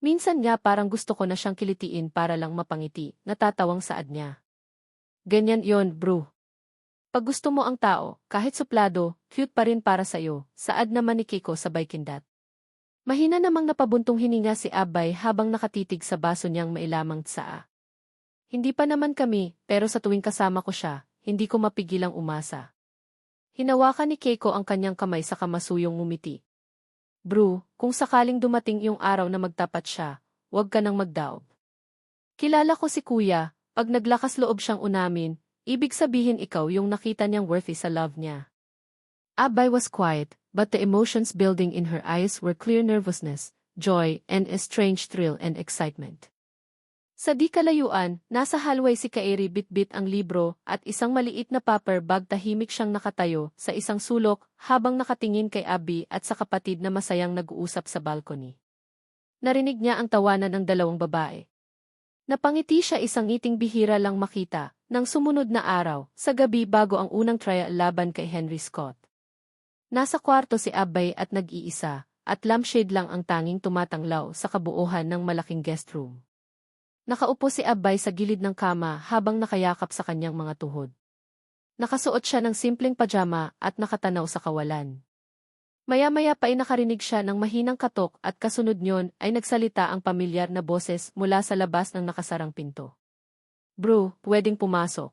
Minsan nga parang gusto ko na siyang kilitiin para lang mapangiti, natatawang saad niya. Ganyan yon, bro. Pag gusto mo ang tao, kahit suplado, cute pa rin para sa'yo, saad naman ni Keiko sabay kindat. Mahina namang napabuntong hininga si Abay habang nakatitig sa baso niyang mailamang tsaa. Hindi pa naman kami, pero sa tuwing kasama ko siya, hindi ko mapigilang umasa. Hinawakan ni Keiko ang kanyang kamay sa kamasuyong ngumiti. Bro, kung sakaling dumating yung araw na magtapat siya, huwag ka nang magdaob. Kilala ko si Kuya, pag naglakas loob siyang unamin, ibig sabihin ikaw yung nakita niyang worthy sa love niya. Abay was quiet, but the emotions building in her eyes were clear nervousness, joy, and a strange thrill and excitement. Sa di kalayuan, nasa hallway si Kairi bitbit ang libro at isang maliit na paper bag tahimik siyang nakatayo sa isang sulok habang nakatingin kay Abby at sa kapatid na masayang nag-uusap sa balcony. Narinig niya ang tawanan ng dalawang babae. Napangiti siya, isang ngiting bihira lang makita, nang sumunod na araw, sa gabi bago ang unang trial laban kay Henry Scott. Nasa kwarto si Abay at nag-iisa, at lampshade lang ang tanging tumatanglaw sa kabuuhan ng malaking guest room. Nakaupo si Abay sa gilid ng kama habang nakayakap sa kanyang mga tuhod. Nakasuot siya ng simpleng pajama at nakatanaw sa kawalan. Maya-maya pa ay nakarinig siya ng mahinang katok at kasunod nyon ay nagsalita ang pamilyar na boses mula sa labas ng nakasarang pinto. "Bro, pwedeng pumasok."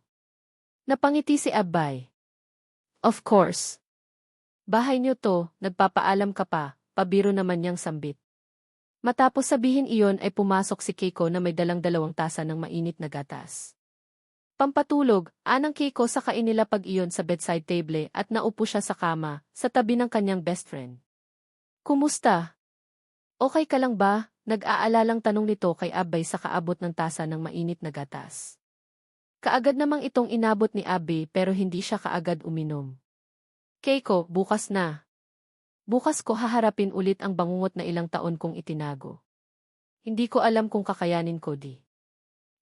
Napangiti si Abay. "Of course. Bahay niyo to, nagpapaalam ka pa," pabiro naman niyang sambit. Matapos sabihin iyon ay pumasok si Keiko na may dalang 2 tasa ng mainit na gatas. Pampatulog, anang Keiko sa kainilapag iyon sa bedside table at naupo siya sa kama, sa tabi ng kanyang best friend. "Kumusta? Okay ka lang ba?" Nag-aalalang tanong nito kay Abay sa kaabot ng tasa ng mainit na gatas. Kaagad namang itong inabot ni Abay pero hindi siya kaagad uminom. "Keiko, bukas na. Bukas ko haharapin ulit ang bangungot na ilang taon kong itinago. Hindi ko alam kung kakayanin ko di."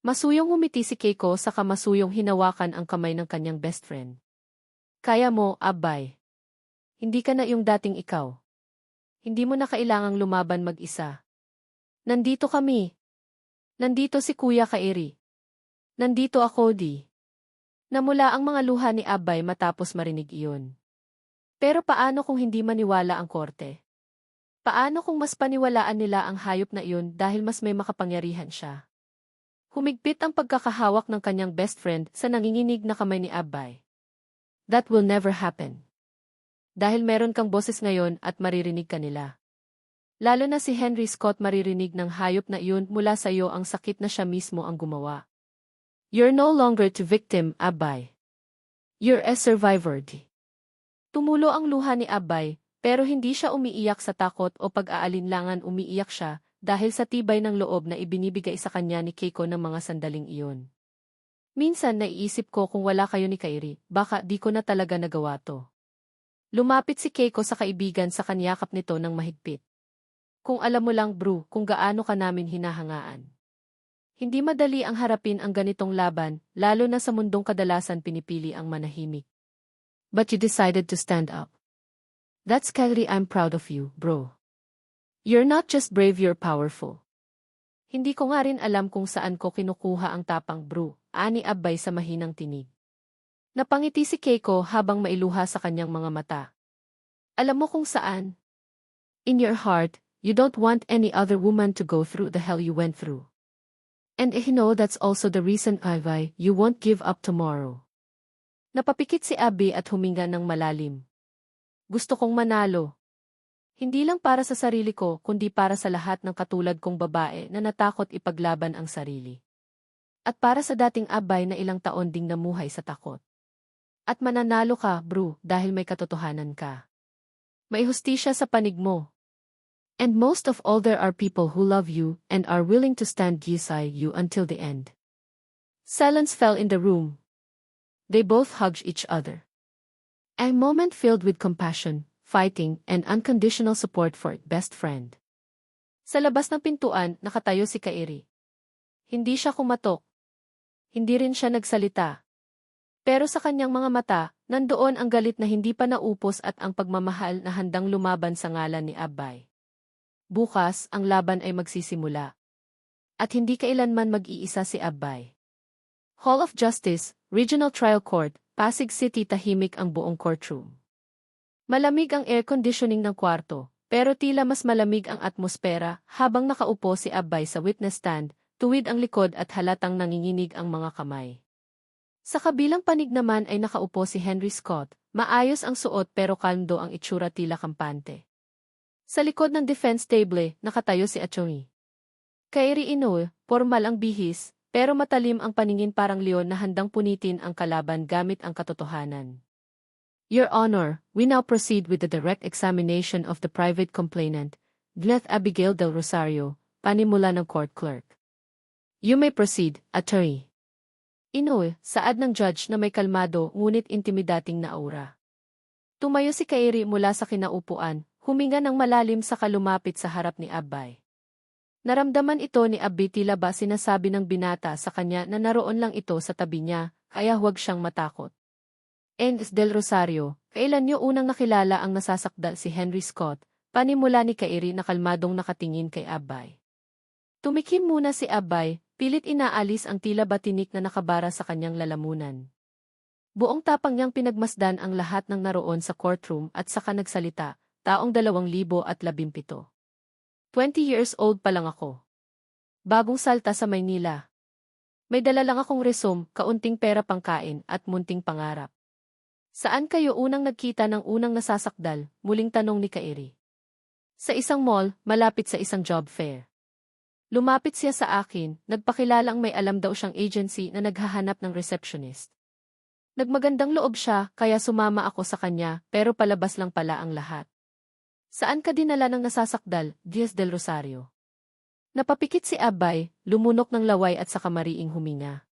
Masuyong humiti si Keiko saka masuyong hinawakan ang kamay ng kanyang best friend. "Kaya mo, Abay. Hindi ka na yung dating ikaw. Hindi mo na kailangang lumaban mag-isa. Nandito kami. Nandito si Kuya Kairi. Nandito ako di." Namula ang mga luha ni Abay matapos marinig iyon. Pero paano kung hindi maniwala ang korte? Paano kung mas paniwalaan nila ang hayop na iyon dahil mas may makapangyarihan siya? Humigpit ang pagkakahawak ng kanyang best friend sa nanginginig na kamay ni Abay. "That will never happen. Dahil meron kang boses ngayon at maririnig ka nila. Lalo na si Henry Scott, maririnig ng hayop na iyon mula sa iyo ang sakit na siya mismo ang gumawa. You're no longer the victim, Abay. You're a survivor." Tumulo ang luha ni Abay, pero hindi siya umiiyak sa takot o pag-aalinlangan, umiiyak siya dahil sa tibay ng loob na ibinibigay sa kanya ni Keiko ng mga sandaling iyon. "Minsan naiisip ko kung wala kayo ni Kairi, baka di ko na talaga nagawa to." Lumapit si Keiko sa kaibigan sa kanyakap nito ng mahigpit. "Kung alam mo lang, bro, kung gaano ka namin hinahangaan. Hindi madali ang harapin ang ganitong laban, lalo na sa mundong kadalasan pinipili ang manahimik. But you decided to stand up. That's Kairi, I'm proud of you, bro. You're not just brave, you're powerful." "Hindi ko nga rin alam kung saan ko kinukuha ang tapang, bro," ani Abay sa mahinang tinig. Napangiti si Keiko habang mailuha sa kanyang mga mata. "Alam mo kung saan? In your heart, you don't want any other woman to go through the hell you went through. And you know that's also the reason why you won't give up tomorrow." Napapikit si Abby at huminga ng malalim. "Gusto kong manalo. Hindi lang para sa sarili ko kundi para sa lahat ng katulad kong babae na natakot ipaglaban ang sarili. At para sa dating Abay na ilang taon ding namuhay sa takot. At mananalo ka, bro, dahil may katotohanan ka. May hustisya sa panig mo. And most of all, there are people who love you and are willing to stand beside you until the end." Silence fell in the room. They both hugged each other. A moment filled with compassion, fighting, and unconditional support for best friend. Sa labas ng pintuan, nakatayo si Kairi. Hindi siya kumatok. Hindi rin siya nagsalita. Pero sa kanyang mga mata, nandoon ang galit na hindi pa naupos at ang pagmamahal na handang lumaban sa ngalan ni Abay. Bukas, ang laban ay magsisimula. At hindi kailanman mag-iisa si Abay. Hall of Justice, Regional Trial Court, Pasig City. Tahimik ang buong courtroom. Malamig ang air conditioning ng kwarto, pero tila mas malamig ang atmosfera habang nakaupo si Abay sa witness stand, tuwid ang likod at halatang nanginginig ang mga kamay. Sa kabilang panig naman ay nakaupo si Henry Scott, maayos ang suot pero kalmdo ang itsura, tila kampante. Sa likod ng defense table, nakatayo si Attorney Kairi Inoue, formal ang bihis, pero matalim ang paningin, parang leon na handang punitin ang kalaban gamit ang katotohanan. "Your Honor, we now proceed with the direct examination of the private complainant, Gwyneth Abigail Del Rosario," panimula ng court clerk. "You may proceed, Attorney Inoue," saad ng judge na may kalmado ngunit intimidating na aura. Tumayo si Kairi mula sa kinaupuan, huminga ng malalim saka lumapit sa harap ni Abay. Naramdaman ito ni Abby tila ba sinasabi ng binata sa kanya na naroon lang ito sa tabi niya, kaya huwag siyang matakot. Enz del Rosario, kailan niyo unang nakilala ang nasasakdal si Henry Scott, panimula ni Kairi na kalmadong nakatingin kay Abbay. Tumikim muna si Abbay, pilit inaalis ang tila ba tinik na nakabara sa kanyang lalamunan. Buong tapang niyang pinagmasdan ang lahat ng naroon sa courtroom at saka nagsalita, taong 2017. 20 years old pa lang ako. Bagong salta sa Maynila. May dala lang akong resume, kaunting pera pangkain at munting pangarap. Saan kayo unang nagkita ng unang nasasakdal? Muling tanong ni Kairi. Sa isang mall, malapit sa isang job fair. Lumapit siya sa akin, nagpakilalang may alam daw siyang agency na naghahanap ng receptionist. Nagmagandang loob siya, kaya sumama ako sa kanya, pero palabas lang pala ang lahat. Saan ka dinala ng nasasakdal, Diaz del Rosario? Napapikit si Abbay, lumunok ng laway at saka mariing huminga.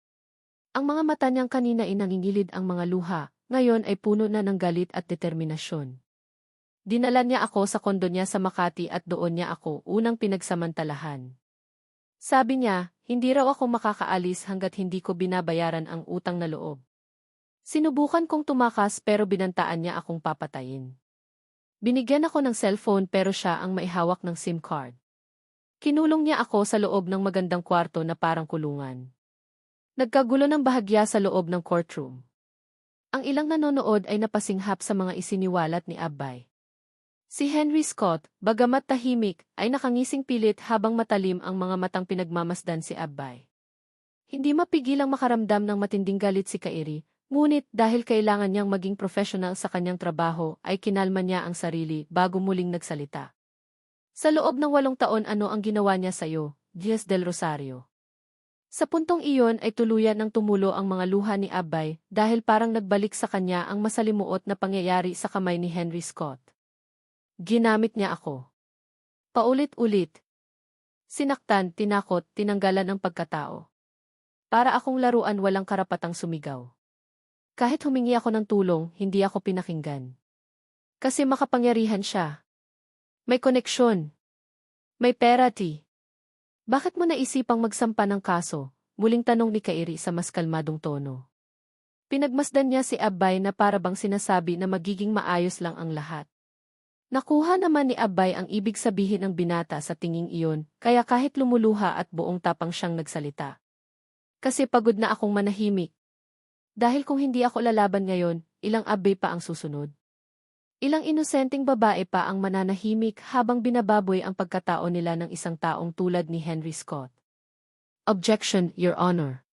Ang mga mata niyang kanina ay nangingilid ang mga luha, ngayon ay puno na ng galit at determinasyon. Dinala niya ako sa kondo niya sa Makati at doon niya ako unang pinagsamantalahan. Sabi niya, hindi raw ako makakaalis hanggat hindi ko binabayaran ang utang na loob. Sinubukan kong tumakas pero binantaan niya akong papatayin. Binigyan ako ng cellphone pero siya ang maihawak ng SIM card. Kinulong niya ako sa loob ng magandang kwarto na parang kulungan. Nagkagulo ng bahagya sa loob ng courtroom. Ang ilang nanonood ay napasinghap sa mga isiniwalat ni Abbay. Si Henry Scott, bagamat tahimik, ay nakangising pilit habang matalim ang mga matang pinagmamasdan si Abbay. Hindi mapigilang makaramdam ng matinding galit si Kairi, ngunit dahil kailangan niyang maging professional sa kanyang trabaho ay kinalma niya ang sarili bago muling nagsalita. Sa loob ng 8 taon ano ang ginawa niya sa'yo, Diaz del Rosario? Sa puntong iyon ay tuluyan ng tumulo ang mga luha ni Abbay dahil parang nagbalik sa kanya ang masalimuot na pangyayari sa kamay ni Henry Scott. Ginamit niya ako. Paulit-ulit. Sinaktan, tinakot, tinanggalan ng pagkatao. Para akong laruan walang karapatang sumigaw. Kahit humingi ako ng tulong, hindi ako pinakinggan. Kasi makapangyarihan siya. May koneksyon. May pera, T. Bakit mo naisipang magsampa ng kaso? Muling tanong ni Kairi sa mas kalmadong tono. Pinagmasdan niya si Abbay na parabang sinasabi na magiging maayos lang ang lahat. Nakuha naman ni Abbay ang ibig sabihin ng binata sa tinging iyon, kaya kahit lumuluha at buong tapang siyang nagsalita. Kasi pagod na akong manahimik. Dahil kung hindi ako lalaban ngayon, ilang Abbay pa ang susunod. Ilang inosenteng babae pa ang mananahimik habang binababoy ang pagkatao nila ng isang taong tulad ni Henry Scott. Objection, Your Honor.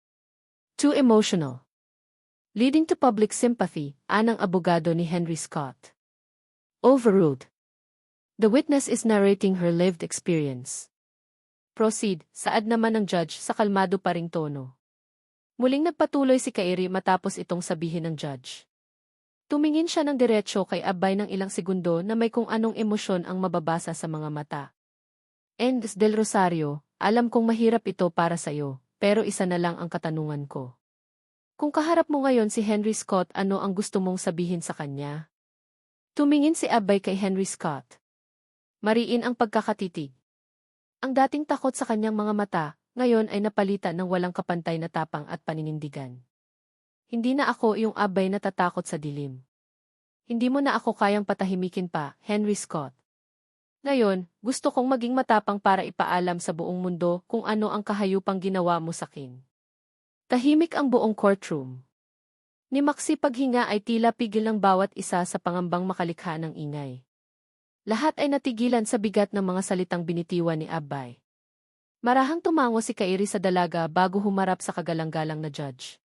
Too emotional. Leading to public sympathy, anang abogado ni Henry Scott. Overruled. The witness is narrating her lived experience. Proceed, saad naman ng judge sa kalmado pa ring tono. Muling nagpatuloy si Kairi matapos itong sabihin ng judge. Tumingin siya ng diretsyo kay Abbay ng ilang segundo na may kung anong emosyon ang mababasa sa mga mata. Enz del Rosario, alam kong mahirap ito para sa'yo, pero isa na lang ang katanungan ko. Kung kaharap mo ngayon si Henry Scott, ano ang gusto mong sabihin sa kanya? Tumingin si Abbay kay Henry Scott. Mariin ang pagkakatitig. Ang dating takot sa kanyang mga mata, ngayon ay napalitan ng walang kapantay na tapang at paninindigan. Hindi na ako yung Abbay na tatakot sa dilim. Hindi mo na ako kayang patahimikin pa, Henry Scott. Ngayon, gusto kong maging matapang para ipaalam sa buong mundo kung ano ang kahayupang ginawa mo sakin. Tahimik ang buong courtroom. Ni Maxi paghinga ay tila pigil ng bawat isa sa pangambang makalikha ng ingay. Lahat ay natigilan sa bigat ng mga salitang binitiwan ni Abbay. Marahang tumango si Kairi sa dalaga bago humarap sa kagalang-galang na judge.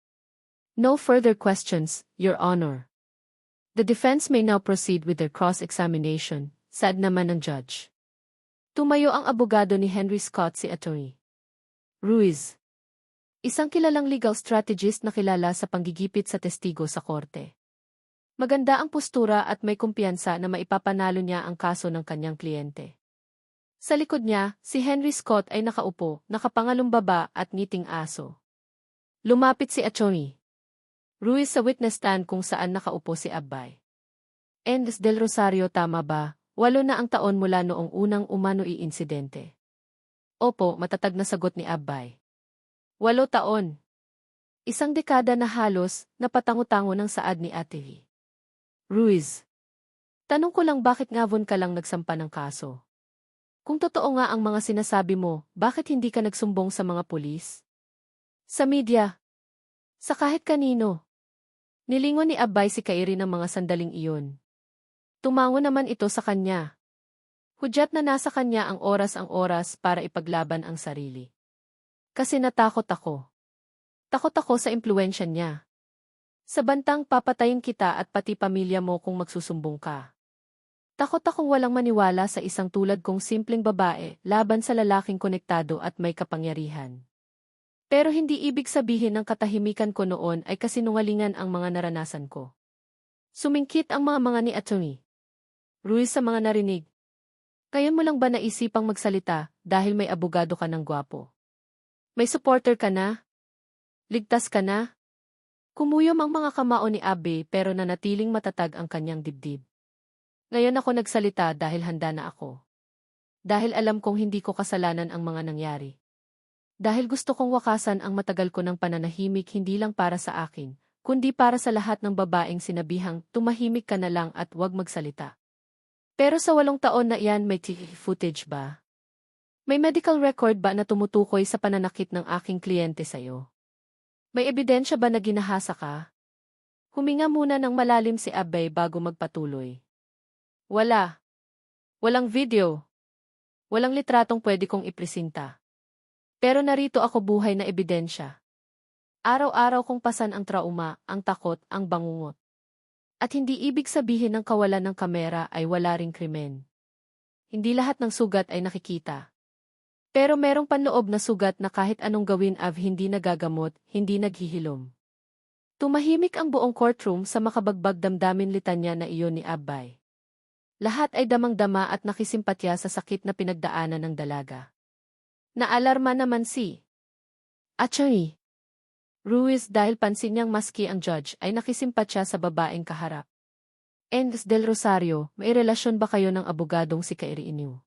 No further questions, Your Honor. The defense may now proceed with their cross-examination, saad naman ng judge. Tumayo ang abogado ni Henry Scott si Atty. Ruiz. Isang kilalang legal strategist na kilala sa panggigipit sa testigo sa korte. Maganda ang postura at may kumpiyansa na maipapanalo niya ang kaso ng kanyang kliyente. Sa likod niya, si Henry Scott ay nakaupo, nakapangalumbaba at ngiting aso. Lumapit si Atty. Ruiz sa witness stand kung saan nakaupo si Abbay. Enz del Rosario, tama ba? 8 na ang taon mula noong unang umano'y insidente. Opo, matatag na sagot ni Abbay. 8 taon. Isang dekada na halos, napatango-tango ng saad ni Ate Ruiz. Tanong ko lang bakit ngavon ka lang nagsampa ng kaso? Kung totoo nga ang mga sinasabi mo, bakit hindi ka nagsumbong sa mga pulis? Sa media? Sa kahit kanino? Nilingon ni Abbay si Kairi ng mga sandaling iyon. Tumango naman ito sa kanya. Hudyat na nasa kanya ang oras para ipaglaban ang sarili. Kasi natakot ako. Takot ako sa impluwensya niya. Sa bantang papatayin kita at pati pamilya mo kung magsusumbong ka. Takot akong walang maniwala sa isang tulad kong simpleng babae laban sa lalaking konektado at may kapangyarihan. Pero hindi ibig sabihin ng katahimikan ko noon ay kasinungalingan ang mga naranasan ko. Sumingkit ang mga ni Atty. Ruiz sa mga narinig. Kaya mo lang ba naisipang magsalita dahil may abogado ka ng gwapo? May supporter ka na? Ligtas ka na? Kumuyom ang mga kamao ni Abe pero nanatiling matatag ang kanyang dibdib. Ngayon ako nagsalita dahil handa na ako. Dahil alam kong hindi ko kasalanan ang mga nangyari. Dahil gusto kong wakasan ang matagal ko ng pananahimik hindi lang para sa akin, kundi para sa lahat ng babaeng sinabihang tumahimik ka na lang at huwag magsalita. Pero sa 8 taon na iyan may footage ba? May medical record ba na tumutukoy sa pananakit ng aking kliyente sa'yo? May ebidensya ba na ginahasa ka? Huminga muna ng malalim si Abbay bago magpatuloy. Wala. Walang video. Walang litratong pwede kong ipresenta. Pero narito ako buhay na ebidensya. Araw-araw kong pasan ang trauma, ang takot, ang bangungot. At hindi ibig sabihin ng kawalan ng kamera ay wala ring krimen. Hindi lahat ng sugat ay nakikita. Pero merong panloob na sugat na kahit anong gawin hindi nagagamot, hindi naghihilom. Tumahimik ang buong courtroom sa makabagbag damdamin litanya na iyon ni Abbay. Lahat ay damang-dama at nakisimpatya sa sakit na pinagdaanan ng dalaga. Naalarma naman si Atty. Ruiz dahil pansin niyang maski ang judge ay nakisimpatya sa babaeng kaharap. Engs del Rosario, may relasyon ba kayo ng abogadong si Kairi Inu?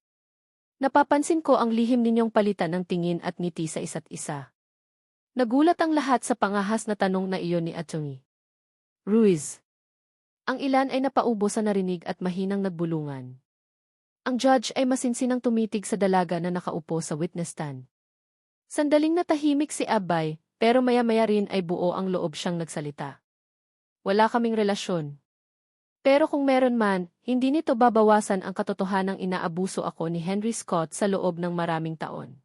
Napapansin ko ang lihim ninyong palitan ng tingin at ngiti sa isa't isa. Nagulat ang lahat sa pangahas na tanong na iyon ni Atty. Ruiz. Ang ilan ay napaubo sa narinig at mahinang nagbulungan. Ang judge ay masinsinang tumitig sa dalaga na nakaupo sa witness stand. Sandaling natahimik si Abbay, pero maya-maya rin ay buo ang loob siyang nagsalita. Wala kaming relasyon. Pero kung meron man, hindi nito babawasan ang katotohanang inaabuso ako ni Henry Scott sa loob ng maraming taon.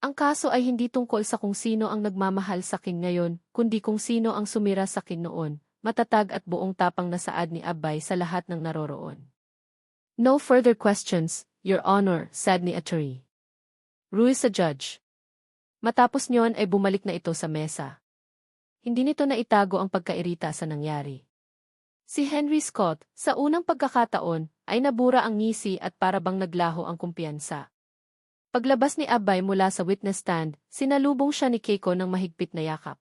Ang kaso ay hindi tungkol sa kung sino ang nagmamahal sa akin ngayon, kundi kung sino ang sumira sa akin noon, matatag at buong tapang na saad ni Abbay sa lahat ng naroroon. No further questions, Your Honor, said ni Atty. Ruiz sa judge. Matapos niyon ay bumalik na ito sa mesa. Hindi nito na itago ang pagkairita sa nangyari. Si Henry Scott, sa unang pagkakataon, ay nabura ang ngisi at parabang naglaho ang kumpiyansa. Paglabas ni Abbay mula sa witness stand, sinalubong siya ni Keiko ng mahigpit na yakap.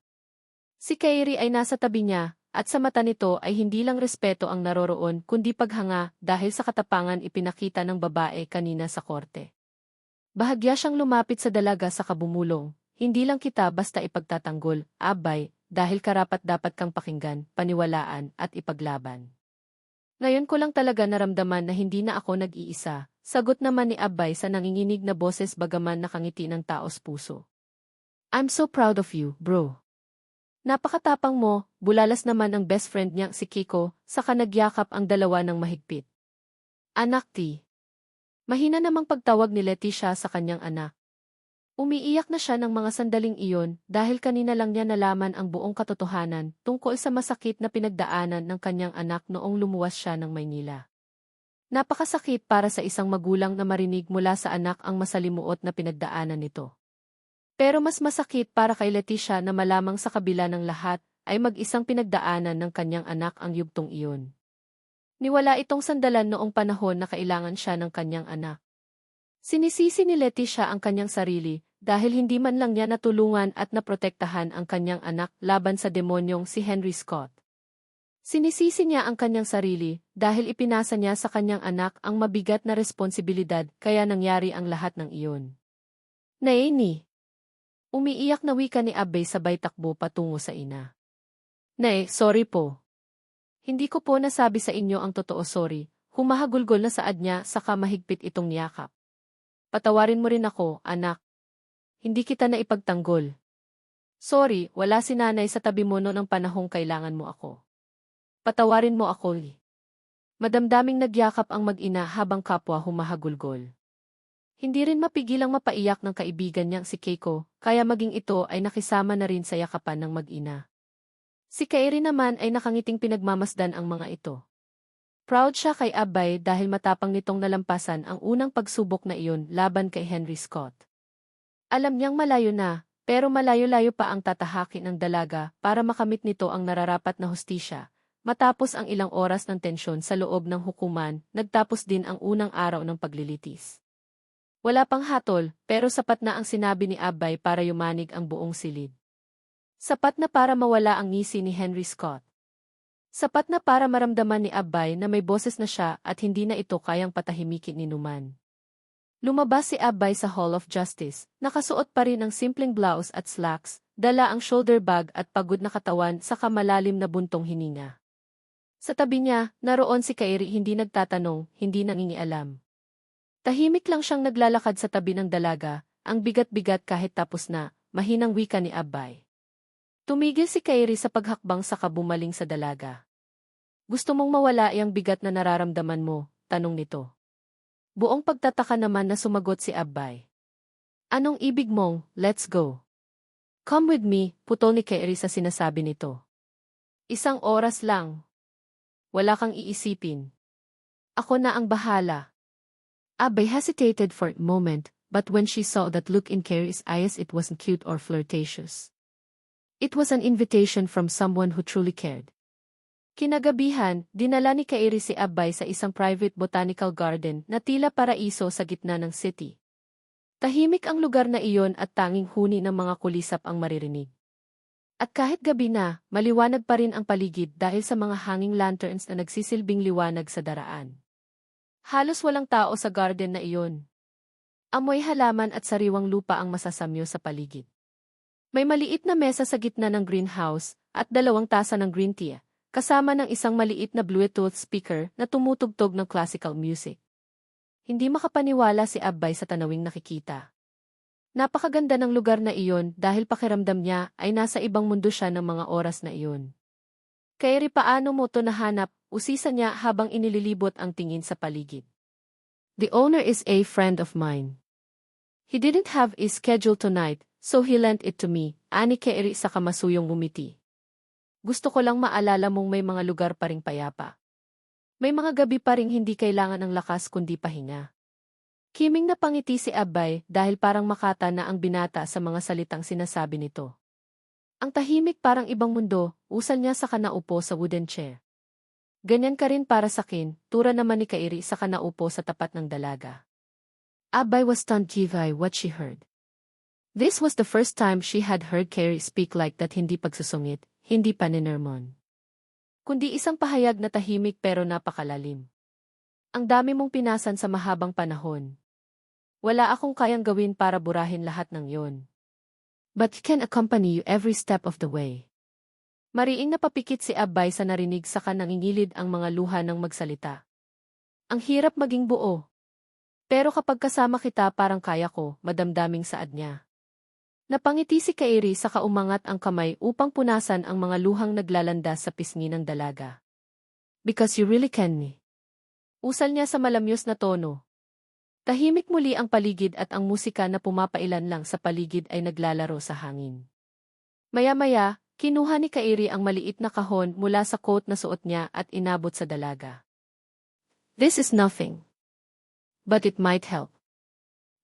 Si Kairi ay nasa tabi niya, at sa mata nito ay hindi lang respeto ang naroroon kundi paghanga dahil sa katapangan ipinakita ng babae kanina sa korte. Bahagya siyang lumapit sa dalaga sa kabumulong, hindi lang kita basta ipagtatanggol, Abbay, dahil karapat-dapat kang pakinggan, paniwalaan at ipaglaban. Ngayon ko lang talaga naramdaman na hindi na ako nag-iisa, sagot naman ni Abbay sa nanginginig na boses bagaman nakangiti ng taos puso. I'm so proud of you, bro. Napakatapang mo, bulalas naman ang best friend niyang si Kiko, saka nagyakap ang dalawa ng mahigpit. Anak ti. Mahina namang pagtawag ni Leticia sa kanyang anak. Umiiyak na siya ng mga sandaling iyon dahil kanina lang niya nalaman ang buong katotohanan tungkol sa masakit na pinagdaanan ng kanyang anak noong lumuwas siya ng Maynila. Napakasakit para sa isang magulang na marinig mula sa anak ang masalimuot na pinagdaanan nito. Pero mas masakit para kay Leticia na malamang sa kabila ng lahat ay mag-isang pinagdaanan ng kanyang anak ang yugtong iyon. Niwala itong sandalan noong panahon na kailangan siya ng kanyang anak. Sinisisi ni Leticia ang kanyang sarili dahil hindi man lang niya natulungan at naprotektahan ang kanyang anak laban sa demonyong si Henry Scott. Sinisisi niya ang kanyang sarili dahil ipinasa niya sa kanyang anak ang mabigat na responsibilidad kaya nangyari ang lahat ng iyon. Naeni. Umiiyak na wika ni Abbey sabay takbo patungo sa ina. Nay, sorry po. Hindi ko po nasabi sa inyo ang totoo, sorry. Humahagulgol na saad niya saka mahigpit itong niyakap. Patawarin mo rin ako, anak. Hindi kita na ipagtanggol. Sorry, wala si nanay sa tabi mo noong panahong kailangan mo ako. Patawarin mo ako, Lee. Madamdaming nagyakap ang mag-ina habang kapwa humahagulgol. Hindi rin mapigilang mapaiyak ng kaibigan niyang si Keiko, kaya maging ito ay nakisama na rin sa yakapan ng mag-ina. Si Kairi naman ay nakangiting pinagmamasdan ang mga ito. Proud siya kay Abbey dahil matapang nitong nalampasan ang unang pagsubok na iyon laban kay Henry Scott. Alam niyang malayo na, pero malayo-layo pa ang tatahakin ng dalaga para makamit nito ang nararapat na hustisya. Matapos ang ilang oras ng tensyon sa loob ng hukuman, nagtapos din ang unang araw ng paglilitis. Wala pang hatol, pero sapat na ang sinabi ni Abbey para yumanig ang buong silid. Sapat na para mawala ang ngisi ni Henry Scott. Sapat na para maramdaman ni Abbey na may boses na siya at hindi na ito kayang patahimikin ni Numan. Lumabas si Abbey sa Hall of Justice, nakasuot pa rin ng simpleng blouse at slacks, dala ang shoulder bag at pagod na katawan sa kamalalim na buntong hininga. Sa tabi niya, naroon si Kairi hindi nagtatanong, hindi nangingialam. Tahimik lang siyang naglalakad sa tabi ng dalaga, ang bigat-bigat kahit tapos na, mahinang wika ni Abbey. Tumigil si Kairi sa paghakbang saka bumaling sa dalaga. Gusto mong mawala ang bigat na nararamdaman mo, tanong nito. Buong pagtataka naman na sumagot si Abbey. Anong ibig mong, let's go. Come with me, putol ni Kairi sa sinasabi nito. 1 oras lang. Wala kang iisipin. Ako na ang bahala. Abbey hesitated for a moment, but when she saw that look in Kairi's eyes it wasn't cute or flirtatious. It was an invitation from someone who truly cared. Kinagabihan, dinala ni Kairi si Abbey sa isang private botanical garden na tila paraiso sa gitna ng city. Tahimik ang lugar na iyon at tanging huni ng mga kulisap ang maririnig. At kahit gabi na, maliwanag pa rin ang paligid dahil sa mga hanging lanterns na nagsisilbing liwanag sa daraan. Halos walang tao sa garden na iyon. Amoy halaman at sariwang lupa ang masasamyo sa paligid. May maliit na mesa sa gitna ng greenhouse at 2 tasa ng green tea, kasama ng isang maliit na Bluetooth speaker na tumutugtog ng classical music. Hindi makapaniwala si Abbey sa tanawing nakikita. Napakaganda ng lugar na iyon dahil pakiramdam niya ay nasa ibang mundo siya ng mga oras na iyon. Kairi, paano mo to nahanap? Usisa niya habang inililibot ang tingin sa paligid. The owner is a friend of mine. He didn't have a schedule tonight, so he lent it to me, ani Kairi sa kamasuyong ngumiti. Gusto ko lang maalala mong may mga lugar pa ring payapa. May mga gabi pa ring hindi kailangan ng lakas kundi pahinga. Kiming napangiti si Abbey dahil parang makata na ang binata sa mga salitang sinasabi nito. Ang tahimik parang ibang mundo, usal niya sa kanaupo sa wooden chair. Ganyan ka rin para sakin, tura naman ni Kairi sa kanaupo sa tapat ng dalaga. Abbey was stunned by what she heard. This was the first time she had heard Kairi speak like that, hindi pagsusungit, hindi paninermon. Kundi isang pahayag na tahimik pero napakalalim. Ang dami mong pinasan sa mahabang panahon. Wala akong kayang gawin para burahin lahat ng yon. But he can accompany you every step of the way. Mariing napapikit si Abbey sa narinig saka nangingilid ang mga luha ng magsalita. Ang hirap maging buo. Pero kapag kasama kita parang kaya ko, madamdaming saad niya. Napangiti si Kairi saka umangat ang kamay upang punasan ang mga luhang naglalandas sa pisngi ng dalaga. Because you really can me. Usal niya sa malamyos na tono. Tahimik muli ang paligid at ang musika na pumapailan lang sa paligid ay naglalaro sa hangin. Maya-maya, kinuha ni Kairi ang maliit na kahon mula sa coat na suot niya at inabot sa dalaga. This is nothing. But it might help.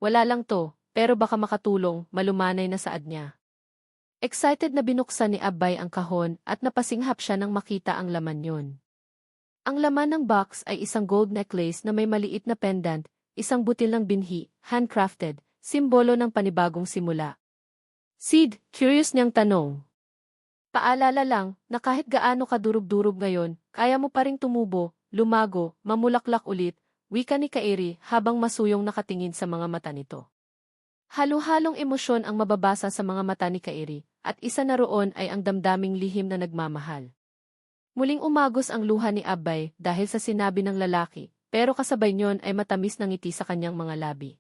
Wala lang to, pero baka makatulong, malumanay na saad niya. Excited na binuksan ni Abbey ang kahon at napasinghap siya nang makita ang laman yon. Ang laman ng box ay isang gold necklace na may maliit na pendant, isang butil ng binhi, handcrafted, simbolo ng panibagong simula. Sid, curious niyang tanong. Paalala lang na kahit gaano ka durug-durug ngayon, kaya mo pa ring tumubo, lumago, mamulaklak ulit, wika ni Kairi habang masuyong nakatingin sa mga mata nito. Halo-halong emosyon ang mababasa sa mga mata ni Kairi, at isa na roon ay ang damdaming lihim na nagmamahal. Muling umagos ang luha ni Abay dahil sa sinabi ng lalaki, pero kasabay niyon ay matamis na ngiti sa kanyang mga labi.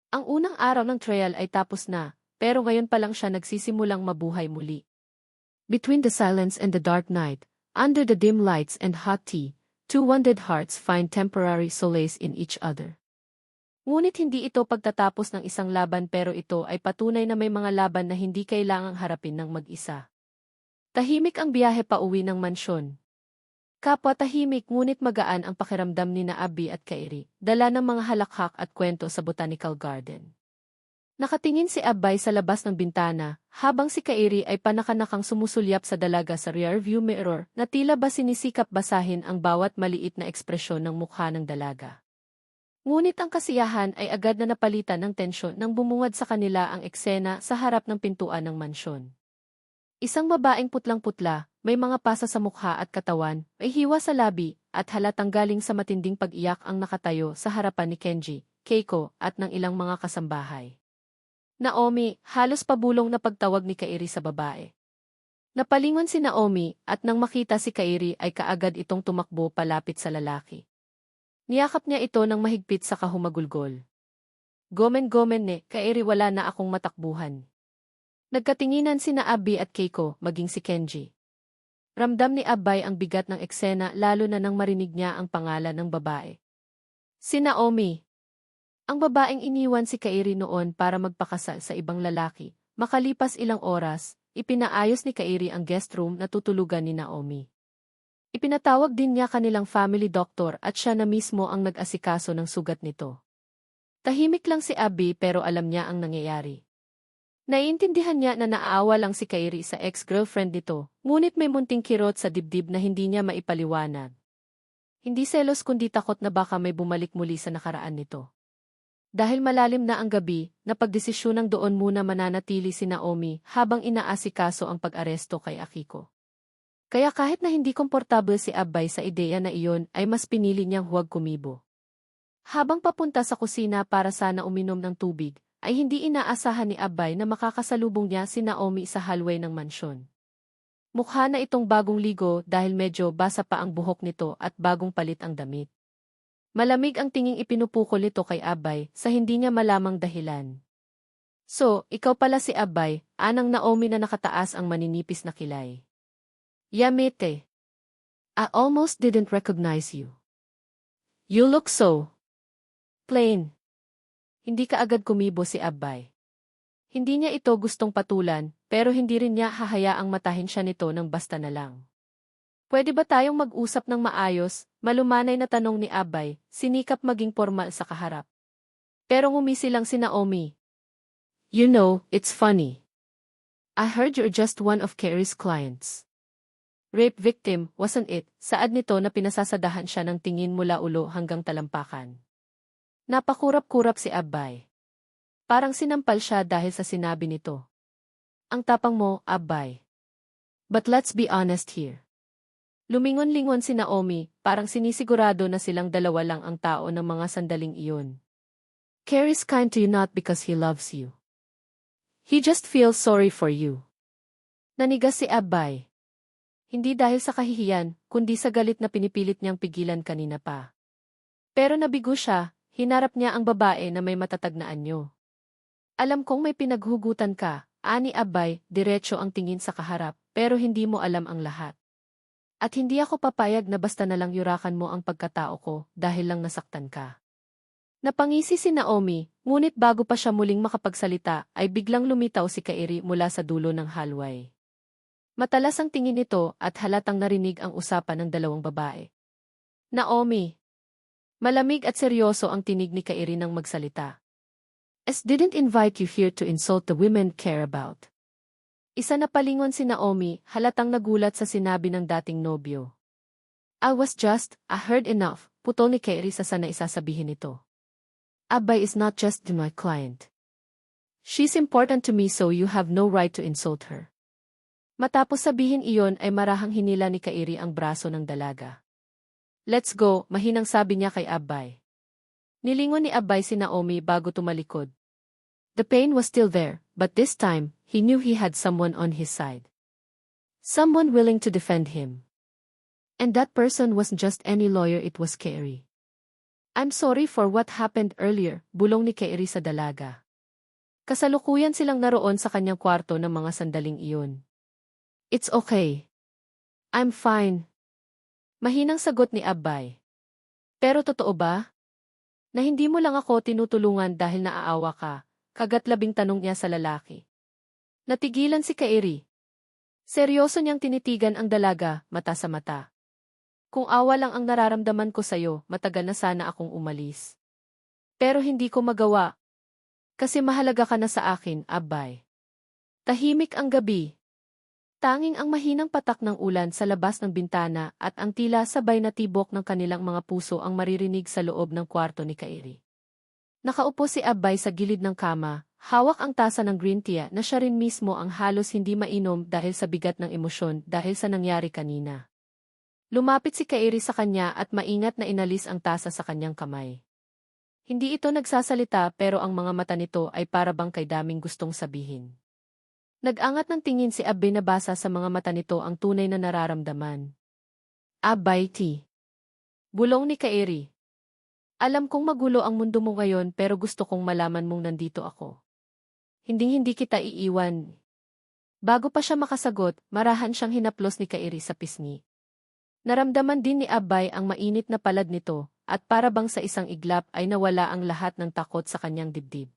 Ang unang araw ng trial ay tapos na, pero ngayon pa lang siya nagsisimulang mabuhay muli. Between the silence and the dark night, under the dim lights and hot tea, two wounded hearts find temporary solace in each other. Ngunit hindi ito pagtatapos ng isang laban, pero ito ay patunay na may mga laban na hindi kailangang harapin ng mag-isa. Tahimik ang biyahe pauwi ng mansyon. Kapwa tahimik ngunit magaan ang pakiramdam ni na Abby at Kairi, dala ng mga halakhak at kwento sa botanical garden. Nakatingin si Abay sa labas ng bintana, habang si Kairi ay panakanakang sumusulyap sa dalaga sa rearview mirror na tila ba sinisikap basahin ang bawat maliit na ekspresyon ng mukha ng dalaga. Ngunit ang kasiyahan ay agad na napalitan ng tensyon nang bumungad sa kanila ang eksena sa harap ng pintuan ng mansyon. Isang babaeng putlang-putla, may mga pasa sa mukha at katawan, may hiwa sa labi, at halatang galing sa matinding pag-iyak ang nakatayo sa harapan ni Kenji, Keiko, at ng ilang mga kasambahay. Naomi, halos pabulong na pagtawag ni Kairi sa babae. Napalingon si Naomi, at nang makita si Kairi ay kaagad itong tumakbo palapit sa lalaki. Niyakap niya ito ng mahigpit sa kahumagulgol. Gomen-gomen ne, Kairi, wala na akong matakbuhan. Nagkatinginan sina Abby at Keiko, maging si Kenji. Ramdam ni Abay ang bigat ng eksena lalo na nang marinig niya ang pangalan ng babae. Si Naomi. Ang babaeng iniwan si Kairi noon para magpakasal sa ibang lalaki. Makalipas ilang oras, ipinaayos ni Kairi ang guest room na tutulugan ni Naomi. Ipinatawag din niya kanilang family doctor at siya na mismo ang nag-asikaso ng sugat nito. Tahimik lang si Abby pero alam niya ang nangyayari. Naiintindihan niya na naaawa lang si Kairi sa ex-girlfriend nito, ngunit may munting kirot sa dibdib na hindi niya maipaliwanag. Hindi selos kundi takot na baka may bumalik muli sa nakaraan nito. Dahil malalim na ang gabi, napagdesisyonang doon muna mananatili si Naomi habang inaasikaso ang pag-aresto kay Akiko. Kaya kahit na hindi komportable si Abay sa ideya na iyon ay mas pinili niyang huwag kumibo. Habang papunta sa kusina para sana uminom ng tubig, ay hindi inaasahan ni Abay na makakasalubong niya si Naomi sa hallway ng mansyon. Mukha na itong bagong ligo dahil medyo basa pa ang buhok nito at bagong palit ang damit. Malamig ang tinging ipinupukol nito kay Abay sa hindi niya malamang dahilan. So, ikaw pala si Abay, anang Naomi na nakataas ang maninipis na kilay. Yamete. I almost didn't recognize you. You look so plain. Hindi kaagad kumibo si Abay. Hindi niya ito gustong patulan, pero hindi rin niya hahayaang matahin siya nito ng basta na lang. Pwede ba tayong mag-usap ng maayos? Malumanay na tanong ni Abay, sinikap maging formal sa kaharap. Pero ngumisi lang si Naomi. You know, it's funny. I heard you're just one of Carrie's clients. Rape victim, wasn't it? Saad nito na pinasasadahan siya ng tingin mula ulo hanggang talampakan. Napakurap-kurap si Abay. Parang sinampal siya dahil sa sinabi nito. Ang tapang mo, Abay. But let's be honest here. Lumingon-lingon si Naomi, parang sinisigurado na silang dalawa lang ang tao ng mga sandaling iyon. Carrie's kind to you not because he loves you. He just feels sorry for you. Nanigas si Abay. Hindi dahil sa kahihiyan, kundi sa galit na pinipilit niyang pigilan kanina pa. Pero nabigo siya. Hinarap niya ang babae na may matatag na anyo. Alam kong may pinaghugutan ka, ani Abay, diretso ang tingin sa kaharap, pero hindi mo alam ang lahat. At hindi ako papayag na basta na lang yurakan mo ang pagkatao ko dahil lang nasaktan ka. Napangisi si Naomi, ngunit bago pa siya muling makapagsalita ay biglang lumitaw si Kairi mula sa dulo ng hallway. Matalas ang tingin nito at halatang narinig ang usapan ng dalawang babae. Naomi. Malamig at seryoso ang tinig ni Kairi nang magsalita. I didn't invite you here to insult the women care about. Isa na palingon si Naomi, halatang nagulat sa sinabi ng dating nobyo. I heard enough, putol ni Kairi sa sana isasabihin nito. Abay is not just my client. She's important to me so you have no right to insult her. Matapos sabihin iyon ay marahang hinila ni Kairi ang braso ng dalaga. Let's go, mahinang sabi niya kay Abay. Nilingon ni Abay si Naomi bago tumalikod. The pain was still there, but this time, he knew he had someone on his side. Someone willing to defend him. And that person wasn't just any lawyer, it was Kairi. I'm sorry for what happened earlier, bulong ni Kairi sa dalaga. Kasalukuyan silang naroon sa kanyang kwarto ng mga sandaling iyon. It's okay. I'm fine. Mahinang sagot ni Abbay. Pero totoo ba? Na hindi mo lang ako tinutulungan dahil naaawa ka, kagatlabing tanong niya sa lalaki. Natigilan si Kairi. Seryoso niyang tinitigan ang dalaga, mata sa mata. Kung awa lang ang nararamdaman ko sa'yo, matagal na sana akong umalis. Pero hindi ko magawa. Kasi mahalaga ka na sa akin, Abbay. Tahimik ang gabi. Tanging ang mahinang patak ng ulan sa labas ng bintana at ang tila sabay na tibok ng kanilang mga puso ang maririnig sa loob ng kwarto ni Kairi. Nakaupo si Abbay sa gilid ng kama, hawak ang tasa ng green tea na siya rin mismo ang halos hindi mainom dahil sa bigat ng emosyon dahil sa nangyari kanina. Lumapit si Kairi sa kanya at maingat na inalis ang tasa sa kanyang kamay. Hindi ito nagsasalita pero ang mga mata nito ay para bang kay daming gustong sabihin. Nag-angat ng tingin si Abbay na basa sa mga mata nito ang tunay na nararamdaman. Abbay T. Bulong ni Kairi. Alam kong magulo ang mundo mo ngayon pero gusto kong malaman mong nandito ako. Hinding-hindi kita iiwan. Bago pa siya makasagot, marahan siyang hinaplos ni Kairi sa pisngi. Naramdaman din ni Abbay ang mainit na palad nito, at para bang sa isang iglap ay nawala ang lahat ng takot sa kanyang dibdib.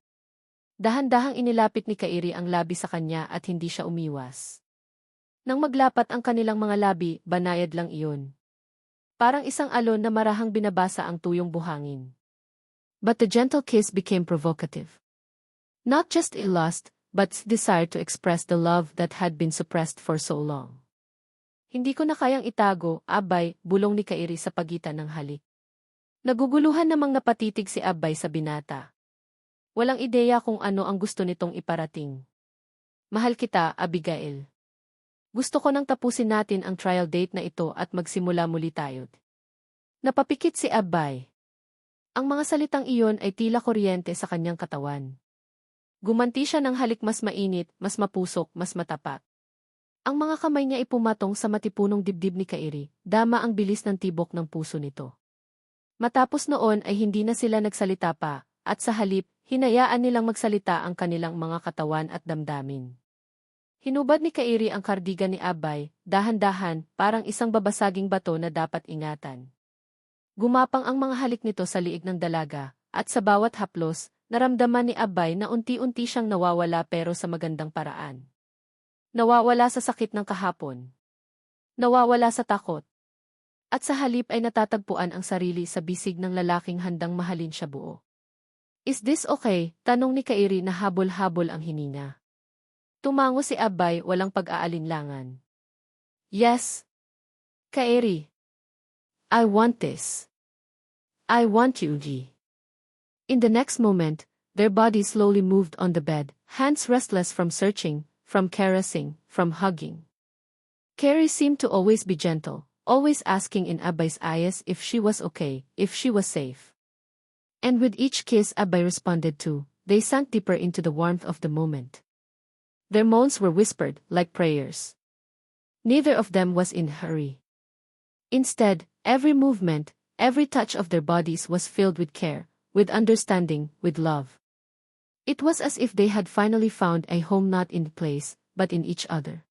Dahan-dahang inilapit ni Kairi ang labi sa kanya at hindi siya umiwas. Nang maglapat ang kanilang mga labi, banayad lang iyon. Parang isang alon na marahang binabasa ang tuyong buhangin. But the gentle kiss became provocative. Not just a lust, but desire to express the love that had been suppressed for so long. Hindi ko na kayang itago, Abbay, bulong ni Kairi sa pagitan ng halik. Naguguluhan namang napatitig si Abbay sa binata. Walang ideya kung ano ang gusto nitong iparating. Mahal kita, Abigail. Gusto ko nang tapusin natin ang trial date na ito at magsimula muli tayo. Napapikit si Abbay. Ang mga salitang iyon ay tila kuryente sa kanyang katawan. Gumanti siya ng halik mas mainit, mas mapusok, mas matapat. Ang mga kamay niya ay pumatong sa matipunong dibdib ni Kairi, dama ang bilis ng tibok ng puso nito. Matapos noon ay hindi na sila nagsalita pa, at sa halip, hinayaan nilang magsalita ang kanilang mga katawan at damdamin. Hinubad ni Kairi ang kardigan ni Abbay, dahan-dahan, parang isang babasaging bato na dapat ingatan. Gumapang ang mga halik nito sa liig ng dalaga, at sa bawat haplos, naramdaman ni Abbay na unti-unti siyang nawawala pero sa magandang paraan. Nawawala sa sakit ng kahapon. Nawawala sa takot. At sa halip ay natatagpuan ang sarili sa bisig ng lalaking handang mahalin siya buo. Is this okay? Tanong ni Kairi na habol-habol ang hininga. Tumango si Abbay walang pag-aalinlangan. Yes. Kairi. I want this. I want you, G. In the next moment, their bodies slowly moved on the bed, hands restless from searching, from caressing, from hugging. Kairi seemed to always be gentle, always asking in Abbay's eyes if she was okay, if she was safe. And with each kiss Abbay responded to, they sank deeper into the warmth of the moment. Their moans were whispered, like prayers. Neither of them was in a hurry. Instead, every movement, every touch of their bodies was filled with care, with understanding, with love. It was as if they had finally found a home not in the place, but in each other.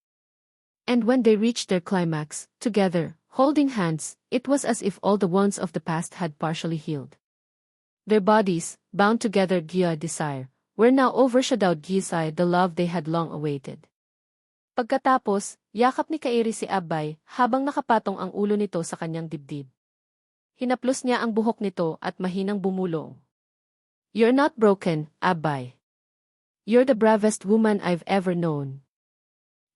And when they reached their climax, together, holding hands, it was as if all the wounds of the past had partially healed. Their bodies, bound together via desire, were now overshadowed by the love they had long awaited. Pagkatapos, yakap ni Kairi si Abbay habang nakapatong ang ulo nito sa kanyang dibdib. Hinaplos niya ang buhok nito at mahinang bumulong. You're not broken, Abbay. You're the bravest woman I've ever known.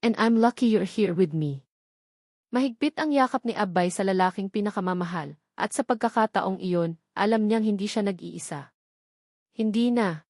And I'm lucky you're here with me. Mahigpit ang yakap ni Abbay sa lalaking pinakamamahal, at sa pagkakataong iyon, alam niyang hindi siya nag-iisa. Hindi na.